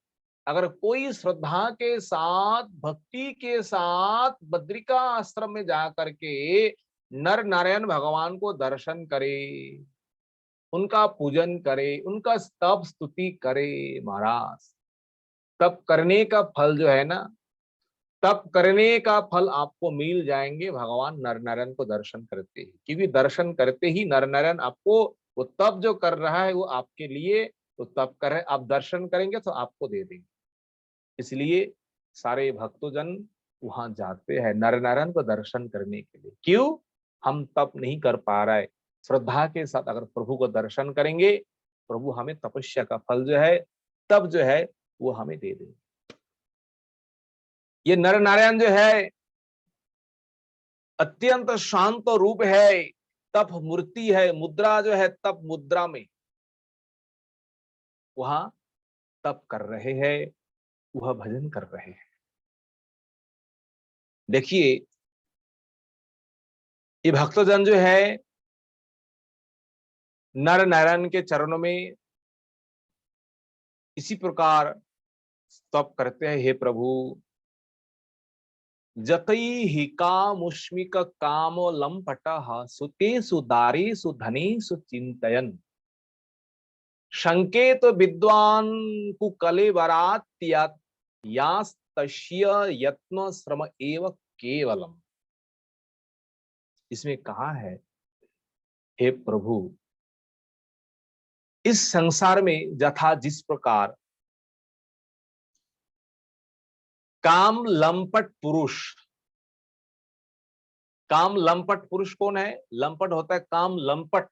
अगर कोई श्रद्धा के साथ, भक्ति के साथ बद्रिका आश्रम में जाकर के नर नारायण भगवान को दर्शन करे, उनका पूजन करे, उनका स्तव स्तुति करे, महाराज, तप करने का फल जो है ना, तप करने का फल आपको मिल जाएंगे भगवान नर नारायण को दर्शन करते ही। क्योंकि दर्शन करते ही नर नारायण आपको, वो तप जो कर रहा है वो आपके लिए तो तप कर रहे, आप दर्शन करेंगे तो आपको दे देंगे। इसलिए सारे भक्तजन वहां जाते हैं नर नारायण को दर्शन करने के लिए। क्यों? हम तप नहीं कर पा रहे, श्रद्धा के साथ अगर प्रभु को दर्शन करेंगे, प्रभु हमें तपस्या का फल जो है, तब जो है वो हमें दे देंगे। ये नर नारायण जो है अत्यंत शांत रूप है, तप मूर्ति है, मुद्रा जो है तप मुद्रा में वहां तप कर रहे हैं, वह भजन कर रहे हैं। देखिए ये भक्तजन जो है नर नारायण के चरणों में इसी प्रकार तप करते हैं। हे प्रभु, जतई ही कामुष्मिक कामो लंपटः सुतेषु दारेषु धनेषु चिंतयन् संकेत विद्वान कुकलेवरात् यास्तस्य यत्न श्रम एव केवलम। इसमें कहा है, हे प्रभु, इस संसार में यथा जिस प्रकार काम लंपट पुरुष, काम लंपट पुरुष कौन है? लंपट होता है काम लंपट,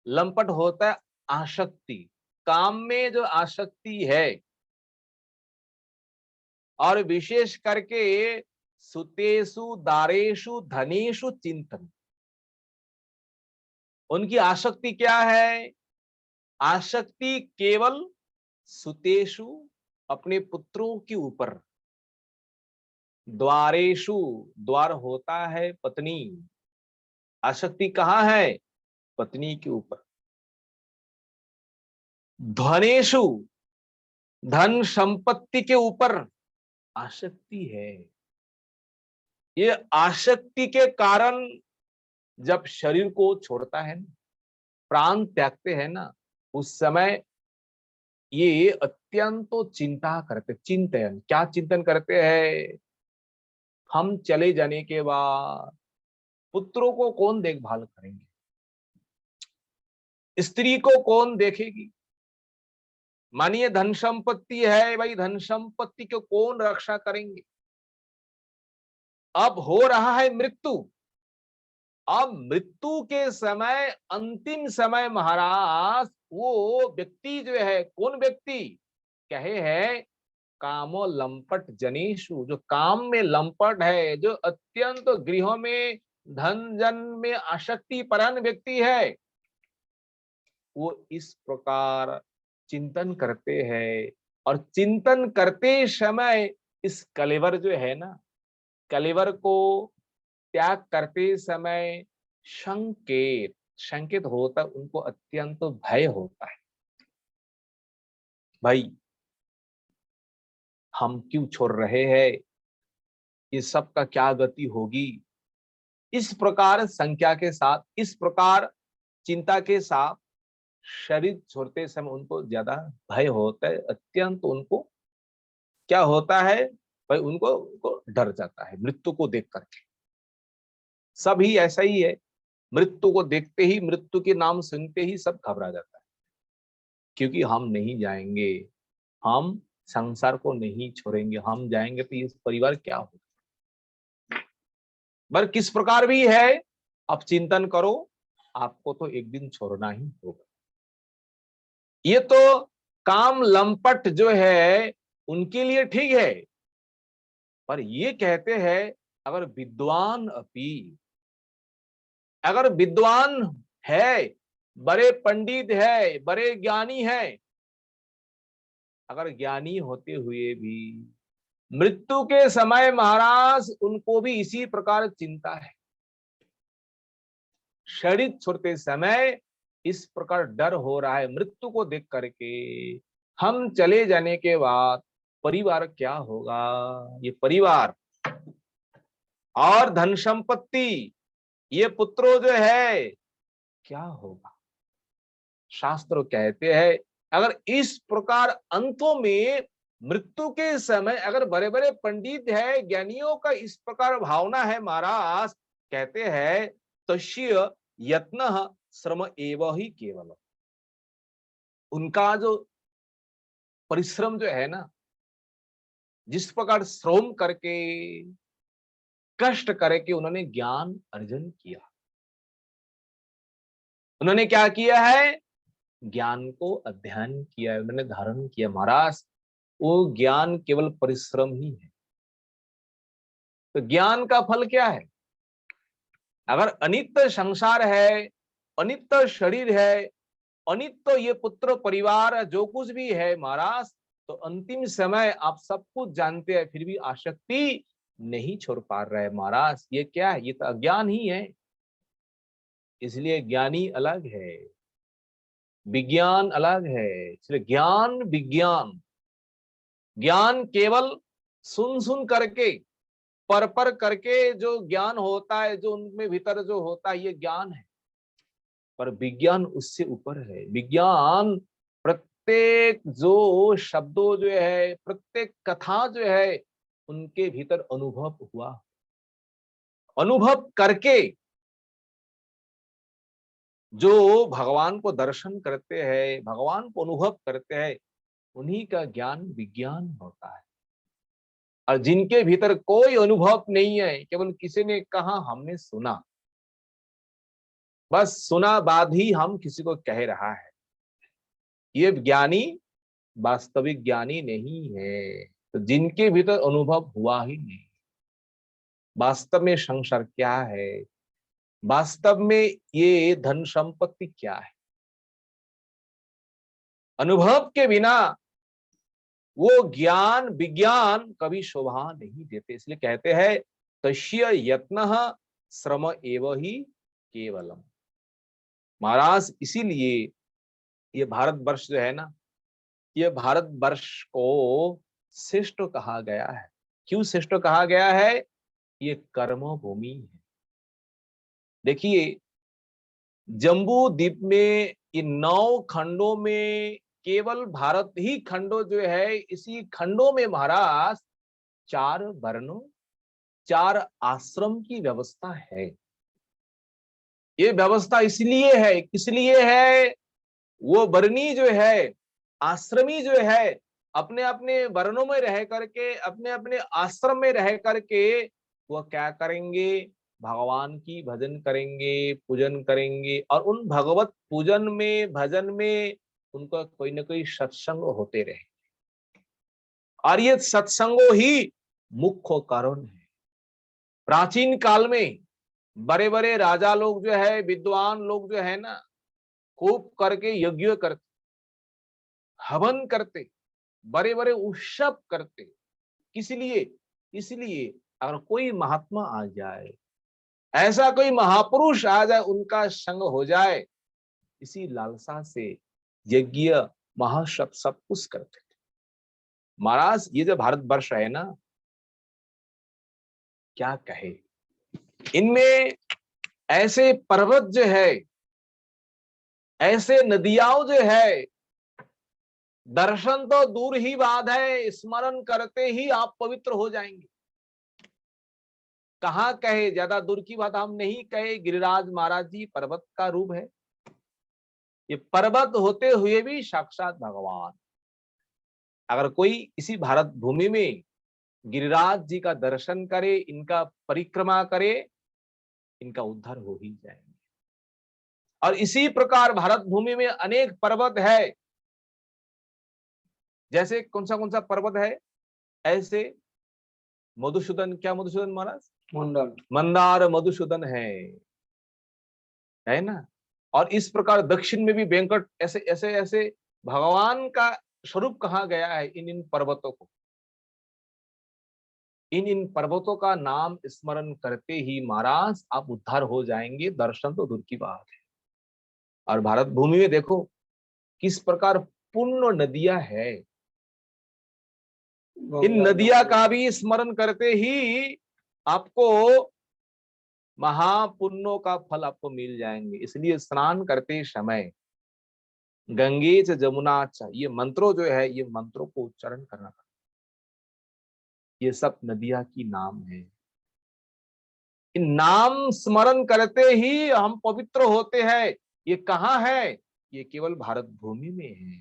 लंपट होता है आसक्ति, काम में जो आसक्ति है, और विशेष करके सुतेषु दारेषु धनेषु चिंतन, उनकी आसक्ति क्या है? आसक्ति केवल सुतेषु, अपने पुत्रों के ऊपर, द्वारेषु, द्वार होता है पत्नी, आसक्ति कहाँ है? पत्नी के ऊपर। धनेषु, धन संपत्ति के ऊपर आसक्ति है। ये आसक्ति के कारण जब शरीर को छोड़ता है, प्राण त्यागते हैं ना, उस समय ये अत्यंत चिंता करते, चिंतन, क्या चिंतन करते हैं? हम चले जाने के बाद पुत्रों को कौन देखभाल करेंगे, स्त्री को कौन देखेगी, मानिए धन संपत्ति है भाई, धन संपत्ति को कौन रक्षा करेंगे। अब हो रहा है मृत्यु, अब मृत्यु के समय, अंतिम समय महाराज, वो व्यक्ति जो है, कौन व्यक्ति कहे है? कामो लंपट जनेशु, जो काम में लंपट है, जो अत्यंत गृहों में धन जन में आसक्ति परायण व्यक्ति है, वो इस प्रकार चिंतन करते हैं। और चिंतन करते समय इस कलेवर जो है ना, कलेवर को त्याग करते समय संकेत, संकेत होता, उनको अत्यंत भय होता है, भाई हम क्यों छोड़ रहे हैं, ये सब का क्या गति होगी। इस प्रकार संख्या के साथ, इस प्रकार चिंता के साथ शरीर छोड़ते समय उनको ज्यादा भय होता है, अत्यंत उनको क्या होता है भाई, उनको डर जाता है मृत्यु को देख करके। सभी ऐसा ही है, मृत्यु को देखते ही, मृत्यु के नाम सुनते ही सब घबरा जाता है, क्योंकि हम नहीं जाएंगे, हम संसार को नहीं छोड़ेंगे, हम जाएंगे तो ये परिवार क्या होगा। पर किस प्रकार भी है, आप चिंतन करो, आपको तो एक दिन छोड़ना ही होगा। ये तो काम लंपट जो है उनके लिए ठीक है, पर ये कहते हैं अगर विद्वान अपी, अगर विद्वान है, बड़े पंडित है, बड़े ज्ञानी है, अगर ज्ञानी होते हुए भी मृत्यु के समय महाराज उनको भी इसी प्रकार चिंता है, शरीर छोड़ते समय इस प्रकार डर हो रहा है मृत्यु को देख करके, हम चले जाने के बाद परिवार क्या होगा, ये परिवार और धन संपत्ति, ये पुत्रों जो है क्या होगा। शास्त्र कहते हैं अगर इस प्रकार अंतों में मृत्यु के समय अगर बड़े बड़े पंडित है, ज्ञानियों का इस प्रकार भावना है महाराज, कहते हैं तस्य यत्न श्रम एव ही केवल, उनका जो परिश्रम जो है ना, जिस प्रकार श्रम करके, कष्ट करके उन्होंने ज्ञान अर्जन किया, उन्होंने क्या किया है, ज्ञान को अध्ययन किया है, उन्होंने धारण किया। महाराज वो ज्ञान केवल परिश्रम ही है। तो ज्ञान का फल क्या है? अगर अनित्य संसार है, अनित्य शरीर है, अनित्य ये पुत्र परिवार जो कुछ भी है महाराज, तो अंतिम समय आप सब कुछ जानते हैं, फिर भी आसक्ति नहीं छोड़ पा रहे हैं महाराज। ये क्या है? ये तो अज्ञान ही है। इसलिए ज्ञानी अलग है, विज्ञान अलग है। इसलिए ज्ञान विज्ञान, ज्ञान केवल सुन सुन करके, पर करके जो ज्ञान होता है, जो उनमें भीतर जो होता है, ये ज्ञान है। पर विज्ञान उससे ऊपर है। विज्ञान प्रत्येक जो शब्दों जो है, प्रत्येक कथा जो है, उनके भीतर अनुभव हुआ, अनुभव करके जो भगवान को दर्शन करते हैं, भगवान को अनुभव करते हैं, उन्हीं का ज्ञान विज्ञान होता है। और जिनके भीतर कोई अनुभव नहीं है, केवल किसी ने कहा, हमने सुना, बस सुना बाद ही हम किसी को कह रहा है, ये ज्ञानी वास्तविक ज्ञानी नहीं है। तो जिनके भीतर अनुभव हुआ ही नहीं, वास्तव में संसार क्या है, वास्तव में ये धन संपत्ति क्या है, अनुभव के बिना वो ज्ञान विज्ञान कभी शोभा नहीं देते। इसलिए कहते हैं तस्य यत्नः श्रम एव ही केवलम। महाराज इसीलिए ये भारतवर्ष जो है ना, ये भारतवर्ष को श्रेष्ठ कहा गया है। क्यों श्रेष्ठ कहा गया है? ये कर्म भूमि है। देखिए जम्बू द्वीप में इन 9 खंडों में केवल भारत ही खंडों जो है, इसी खंडों में महाराज 4 वर्णों 4 आश्रम की व्यवस्था है। ये व्यवस्था इसलिए है, किसलिए है? वो वर्णी जो है, आश्रमी जो है, अपने अपने वर्णों में रह करके, अपने अपने आश्रम में रह करके वो क्या करेंगे? भगवान की भजन करेंगे, पूजन करेंगे। और उन भगवत पूजन में, भजन में उनका कोई ना कोई सत्संग होते रहे। और ये सत्संगो ही मुख्य कारण है। प्राचीन काल में बड़े बड़े राजा लोग जो है, विद्वान लोग जो है ना, खूब करके यज्ञ करते, हवन करते, बड़े बड़े उत्सव करते। किस लिए? इसलिए अगर कोई महात्मा आ जाए, ऐसा कोई महापुरुष आ जाए, उनका संग हो जाए, इसी लालसा से यज्ञ महाशब सब कुछ करते थे। महाराज ये जो भारतवर्ष है ना, क्या कहे, इनमें ऐसे पर्वत जो है, ऐसे नदियां जो है, दर्शन तो दूर ही बात है, स्मरण करते ही आप पवित्र हो जाएंगे। कहाँ कहे, ज्यादा दूर की बात हम नहीं कहे, गिरिराज महाराज जी पर्वत का रूप है। ये पर्वत होते हुए भी साक्षात भगवान। अगर कोई इसी भारत भूमि में गिरिराज जी का दर्शन करे, इनका परिक्रमा करे, इनका उद्धार हो ही जाएंगे। और इसी प्रकार भारत भूमि में अनेक पर्वत है। जैसे कौन सा पर्वत है? ऐसे मधुसूदन, क्या मधुसूदन महाराज? मंदार मधुसूदन है ना। और इस प्रकार दक्षिण में भी वेंकट, ऐसे ऐसे ऐसे भगवान का स्वरूप कहा गया है इन पर्वतों को। इन पर्वतों का नाम स्मरण करते ही महाराज आप उद्धार हो जाएंगे, दर्शन तो दूर की बात है। और भारत भूमि में देखो किस प्रकार पुण्य नदियां है। इन नदियां का भी स्मरण करते ही आपको महापुण्यों का फल आपको मिल जाएंगे। इसलिए स्नान करते समय गंगे च जमुना च, ये मंत्रों जो है, ये मंत्रों को उच्चारण करना। ये सब नदियां की नाम है। इन नाम स्मरण करते ही हम पवित्र होते हैं। ये कहाँ है? ये केवल भारत भूमि में है।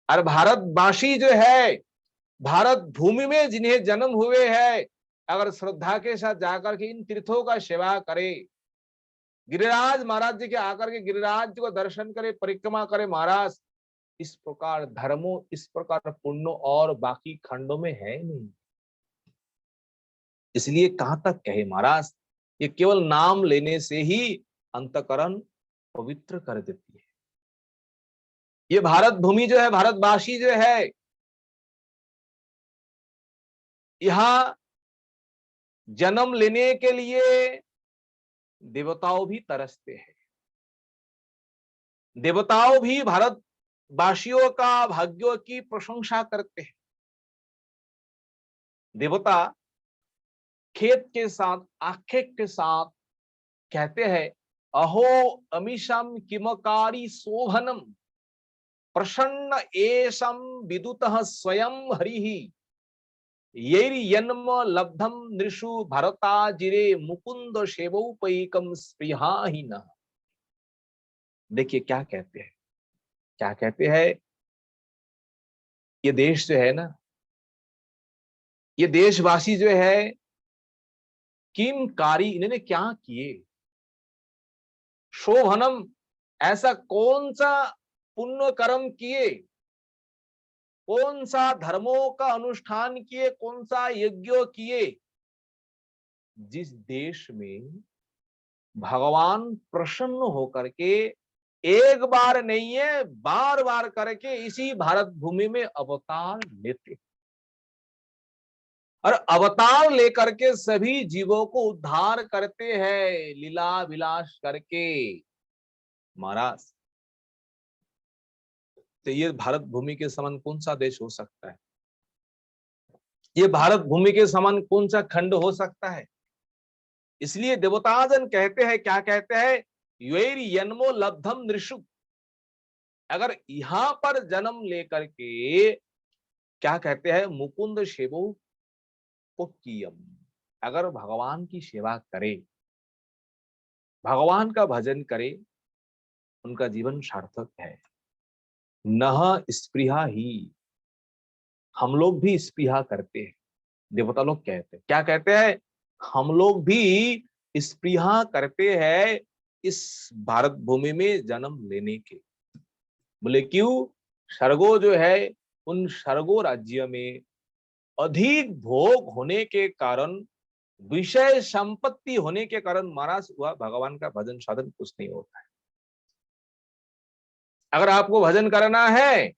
और भारतवासी जो है, भारत भूमि में जिन्हें जन्म हुए हैं, अगर श्रद्धा के साथ जाकर के इन तीर्थों का सेवा करे, गिरिराज महाराज जी के आकर के गिरिराज जी को दर्शन करे, परिक्रमा करे महाराज, इस प्रकार धर्मों, इस प्रकार पुण्यों और बाकी खंडों में है नहीं। इसलिए कहां तक कहे महाराज, ये केवल नाम लेने से ही अंतकरण पवित्र कर देती है। ये भारत भूमि जो है, भारतवासी जो है, यहां जन्म लेने के लिए देवताओं भी तरसते हैं। देवताओं भी भारतवासियों का भाग्यों की प्रशंसा करते हैं। देवता खेत के साथ, आखेट के साथ कहते हैं, अहो अमीशम किमकारी शोभनम प्रसन्न एशम विदुतः स्वयं हरिहि यैर्यन्म लब्धम नृषु भरताजिरे मुकुंद सेवोपैकम स्पृहाहीनः। देखिए क्या कहते हैं, क्या कहते हैं, ये देश जो है ना, ये देशवासी जो है, किमकारी, इन्होंने क्या किए, शोभनम, ऐसा कौन सा पुण्य कर्म किए, कौन सा धर्मों का अनुष्ठान किए, कौन सा यज्ञ किए, जिस देश में भगवान प्रसन्न होकर के एक बार नहीं है, बार बार करके इसी भारत भूमि में अवतार लेते, और अवतार लेकर के सभी जीवों को उद्धार करते हैं, लीला विलास करके महाराज। तो ये भारत भूमि के समान कौन सा देश हो सकता है, ये भारत भूमि के समान कौन सा खंड हो सकता है। इसलिए देवताजन कहते हैं, क्या कहते हैं, यन्मो लब्धम नृषु, अगर यहां पर जन्म लेकर के, क्या कहते हैं, मुकुंद सेवो पुक्कियम, अगर भगवान की सेवा करे, भगवान का भजन करे, उनका जीवन सार्थक है। नह स्पृहा ही, हम लोग भी स्पृहा करते हैं, देवता लोग कहते हैं, क्या कहते हैं, हम लोग भी स्पृहा करते हैं इस भारत भूमि में जन्म लेने के। बोले क्यों, स्वर्गो जो है, उन स्वर्गो राज्य में अधिक भोग होने के कारण, विषय संपत्ति होने के कारण महाराज हुआ भगवान का भजन साधन कुछ नहीं होता है। अगर आपको भजन करना है,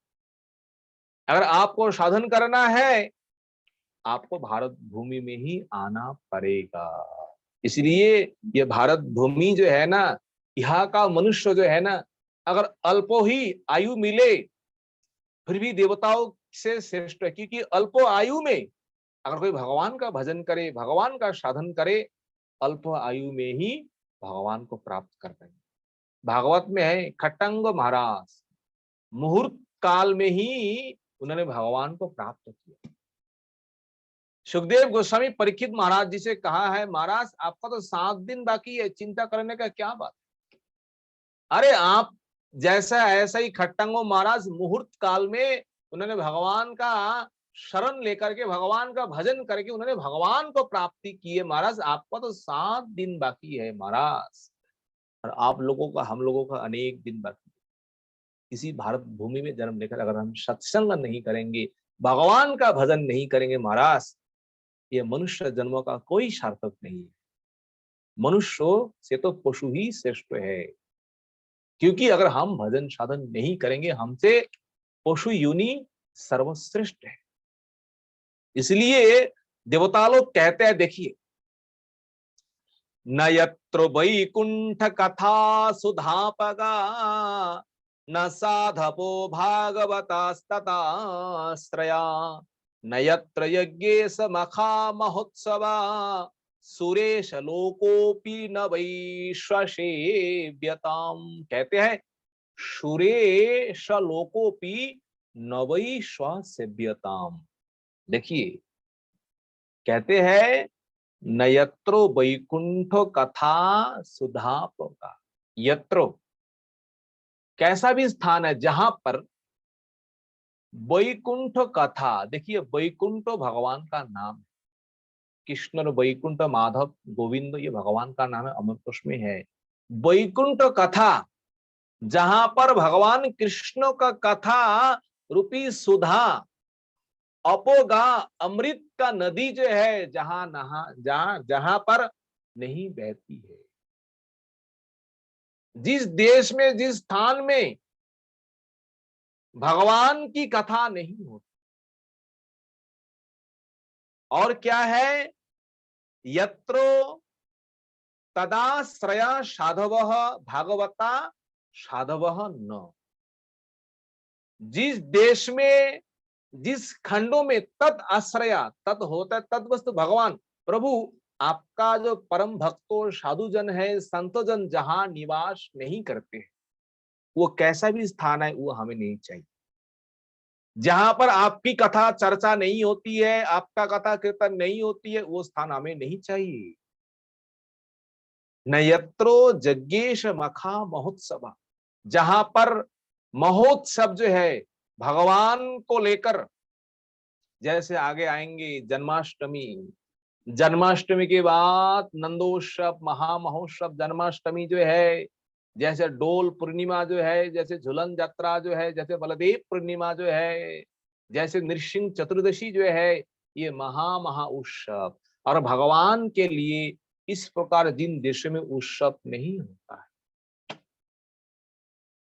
अगर आपको साधन करना है, आपको भारत भूमि में ही आना पड़ेगा। इसलिए ये भारत भूमि जो है ना, यहाँ का मनुष्य जो है ना, अगर अल्पो ही आयु मिले फिर भी देवताओं से श्रेष्ठ है, क्योंकि अल्प आयु में अगर कोई भगवान का भजन करे, भगवान का साधन करे, अल्प आयु में ही भगवान को प्राप्त कर पाएंगे। भागवत में है, खट्टंग महाराज मुहूर्त काल में ही उन्होंने भगवान को प्राप्त किया। सुखदेव गोस्वामी परीक्षित महाराज जी से कहा है, महाराज आपका तो 7 दिन बाकी है, चिंता करने का क्या बात। अरे आप जैसा ऐसा ही खट्टंगो महाराज मुहूर्त काल में उन्होंने भगवान का शरण लेकर के, भगवान का भजन करके उन्होंने भगवान को प्राप्ति की है। महाराज आपका तो 7 दिन बाकी है महाराज, और आप लोगों का, हम लोगों का अनेक दिन बाकी है। इसी भारत भूमि में जन्म लेकर अगर हम सत्संग नहीं करेंगे, भगवान का भजन नहीं करेंगे महाराज, ये मनुष्य जन्मों का कोई सार्थक नहीं है। मनुष्य से तो पशु ही श्रेष्ठ है, क्योंकि अगर हम भजन साधन नहीं करेंगे, हमसे पशु योनि सर्वश्रेष्ठ है। इसलिए देवता लोग कहते हैं, देखिए, न यत्र वैकुंठ कथा सुधापगा न साधपो भागवतास्तताश्रया न यत्र यज्ञेश मखा महोत्सवा सुरेश लोकोपि न वैश्वसेव्यताम। कहते हैं सुरेश लोकोपि न वैश्वसेव्यताम। देखिए कहते हैं, न यत्रो वैकुंठ कथा सुधापगा, यत्रो कैसा भी स्थान है जहां पर वैकुंठ कथा, देखिए वैकुंठ भगवान का नाम है। कृष्ण और वैकुंठ, माधव, गोविंद, ये भगवान का नाम है, अमर कोश में है। वैकुंठ कथा, जहां पर भगवान कृष्ण का कथा रूपी सुधा, अपोगा, अमृत का नदी जो है, जहां नहा जहां जहां पर नहीं बहती है। जिस देश में, जिस स्थान में भगवान की कथा नहीं होती, और क्या है, यत्रो तदाश्रया साधवः भागवता साधवः न। जिस देश में, जिस खंडों में तत् आश्रया, तत् होता है तद वस्तु भगवान प्रभु, आपका जो परम भक्तों साधुजन है, संतजन जहां निवास नहीं करते हैं, वो कैसा भी स्थान है वो हमें नहीं चाहिए। जहां पर आपकी कथा चर्चा नहीं होती है, आपका कथा कीर्तन नहीं होती है, वो स्थान हमें नहीं चाहिए। न यत्रो यज्ञेश मखा महोत्सव, जहां पर महोत्सव जो है भगवान को लेकर, जैसे आगे आएंगे जन्माष्टमी, जन्माष्टमी के बाद नंदोत्सव, महामहोत्सव, जन्माष्टमी जो है, जैसे डोल पूर्णिमा जो है, जैसे झूलन यात्रा जो है, जैसे बलदेव पूर्णिमा जो है, जैसे नृसिंह चतुर्दशी जो है, ये महा उत्सव। और भगवान के लिए इस प्रकार जिन देशों में उत्सव नहीं होता है,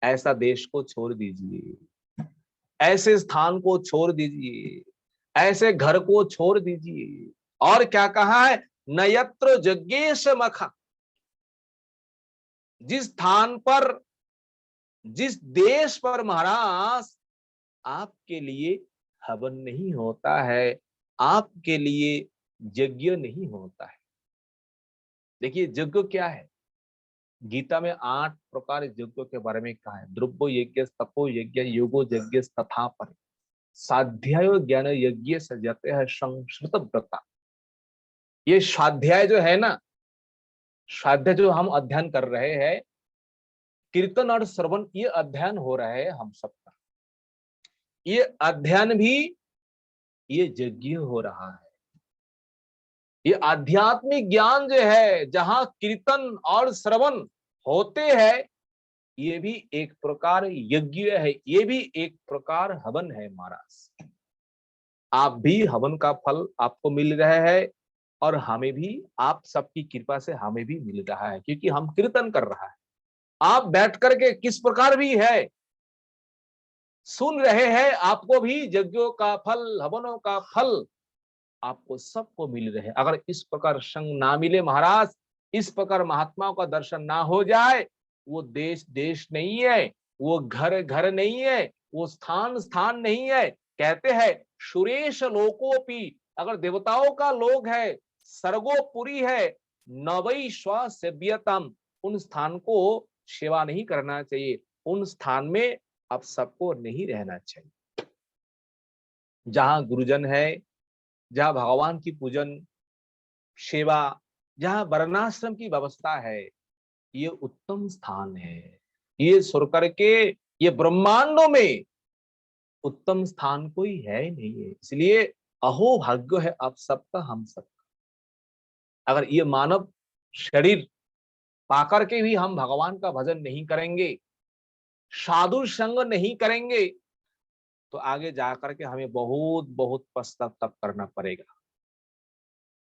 ऐसा देश को छोड़ दीजिए, ऐसे स्थान को छोड़ दीजिए, ऐसे घर को छोड़ दीजिए। और क्या कहा है, नयत्र यज्ञेश मखा, जिस स्थान पर, जिस देश पर महाराज आपके लिए हवन नहीं होता है, आपके लिए यज्ञ नहीं होता है। देखिए यज्ञ क्या है, गीता में 8 प्रकार यज्ञों के बारे में कहा है। द्रव्य यज्ञ, तपो यज्ञ, योगो यज्ञ तथा पर स्वाध्याय ज्ञान यज्ञ सजते है संस्कृत व्रता। ये स्वाध्याय जो है ना, स्वाध्याय जो हम अध्ययन कर रहे हैं, कीर्तन और श्रवण, ये अध्ययन हो रहा है हम सबका, ये अध्ययन भी ये यज्ञ हो रहा है। ये आध्यात्मिक ज्ञान जो है, जहां कीर्तन और श्रवण होते हैं, ये भी एक प्रकार यज्ञ है, ये भी एक प्रकार हवन है महाराज। आप भी हवन का फल आपको मिल रहा है, और हमें भी आप सबकी कृपा से हमें भी मिल रहा है, क्योंकि हम कीर्तन कर रहा है। आप बैठ करके किस प्रकार भी है सुन रहे हैं, आपको भी यज्ञों का फल, हवनों का फल आपको सबको मिल रहे। अगर इस प्रकार संग ना मिले महाराज, इस प्रकार महात्माओं का दर्शन ना हो जाए, वो देश देश नहीं है, वो घर घर नहीं है, वो स्थान स्थान नहीं है। कहते हैं सुरेश लोकोपी, अगर देवताओं का लोग है, सर्गोपुरी है, नवई स्व सेव्यतम, उन स्थान को सेवा नहीं करना चाहिए, उन स्थान में आप सबको नहीं रहना चाहिए। जहां गुरुजन है, जहां भगवान की पूजन सेवा, जहां वर्णाश्रम की व्यवस्था है, ये उत्तम स्थान है। ये सुरकर के, ये ब्रह्मांडों में उत्तम स्थान कोई है ही नहीं है। इसलिए अहो भाग्य है आप सबका, हम सबका। अगर ये मानव शरीर पाकर के भी हम भगवान का भजन नहीं करेंगे, साधु संग नहीं करेंगे, तो आगे जाकर के हमें बहुत बहुत पश्चाताप करना पड़ेगा,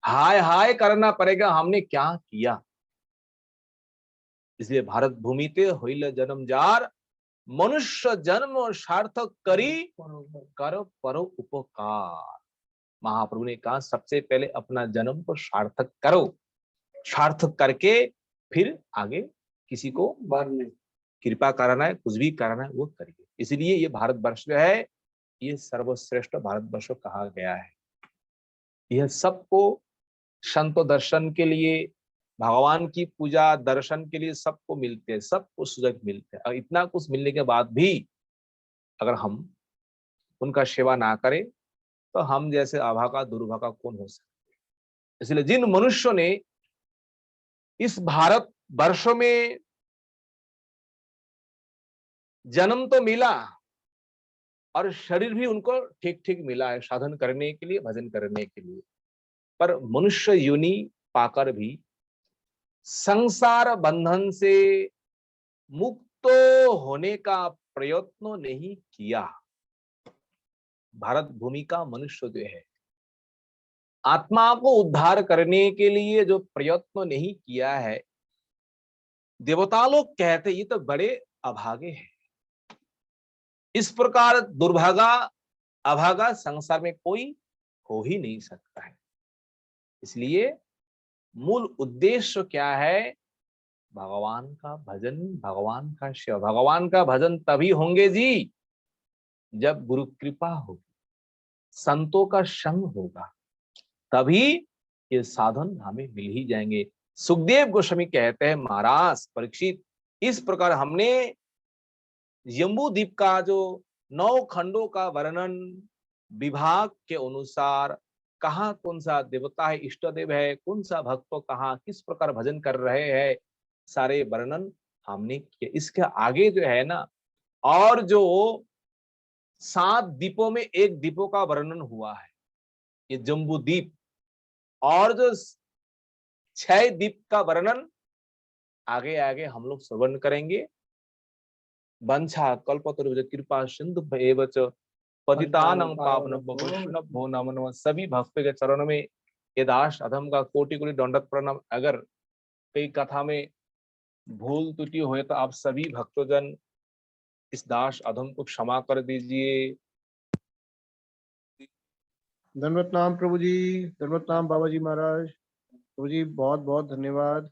हाय हाय करना पड़ेगा, हमने क्या किया। इसलिए भारत भूमि ते होइल जन्म जार, मनुष्य जन्म सार्थक करी कर परो उपकार। महाप्रभु ने कहा सबसे पहले अपना जन्म को सार्थक करो, सार्थक करके फिर आगे किसी को बाद में कृपा कराना है, कुछ भी कराना है वो करिए। इसलिए ये भारतवर्ष जो है, ये सर्वश्रेष्ठ भारतवर्ष कहा गया है। यह सबको संत दर्शन के लिए, भगवान की पूजा दर्शन के लिए सबको मिलते हैं, सबको सुजग मिलते हैं। और इतना कुछ मिलने के बाद भी अगर हम उनका सेवा ना करें, तो हम जैसे अभागा दुर्भागा कौन हो सकते। इसलिए जिन मनुष्यों ने इस भारत वर्ष में जन्म तो मिला, और शरीर भी उनको ठीक ठीक मिला है साधन करने के लिए, भजन करने के लिए। पर मनुष्य योनि पाकर भी संसार बंधन से मुक्त होने का प्रयत्न नहीं किया। भारत भूमि का मनुष्य जो है, आत्मा को उद्धार करने के लिए जो प्रयत्न नहीं किया है, देवता लोग कहते ये तो बड़े अभागे हैं। इस प्रकार दुर्भागा अभागा संसार में कोई हो ही नहीं सकता है। इसलिए मूल उद्देश्य क्या है? भगवान का भजन, भगवान का सेवा। भगवान का भजन तभी होंगे जी जब गुरु कृपा होगी, संतों का संग होगा, तभी ये साधन हमें मिल ही जाएंगे। सुखदेव गोस्वामी कहते हैं, महाराज परीक्षित, इस प्रकार हमने जम्बू द्वीप का जो 9 खंडों का वर्णन विभाग के अनुसार, कहाँ कौन सा देवता है, इष्ट देव है, कौन सा भक्त कहाँ किस प्रकार भजन कर रहे हैं, सारे वर्णन हमने किए। इसके आगे जो है ना, और जो 7 द्वीपों में एक द्वीपों का वर्णन हुआ है, ये जम्बू द्वीप, और जो 6 द्वीप का वर्णन आगे आगे हम लोग श्रवण करेंगे। वंशा कल्पतरुभ्यश्च कृपा सिंधु एव च पतितानां पावनेभ्यो वैष्णवेभ्यो नमो नमः। सभी भक्तों के चरणों में ये दास अधम का कोटि कोटि दंडवत प्रणाम। अगर कई कथा में भूल त्रुटि हुए तो आप सभी भक्तजन इस दास अधम को क्षमा कर दीजिए। धन्यवाद नाम प्रभु जी, धन्यवाद नाम बाबा जी महाराज। प्रभु जी बहुत बहुत धन्यवाद।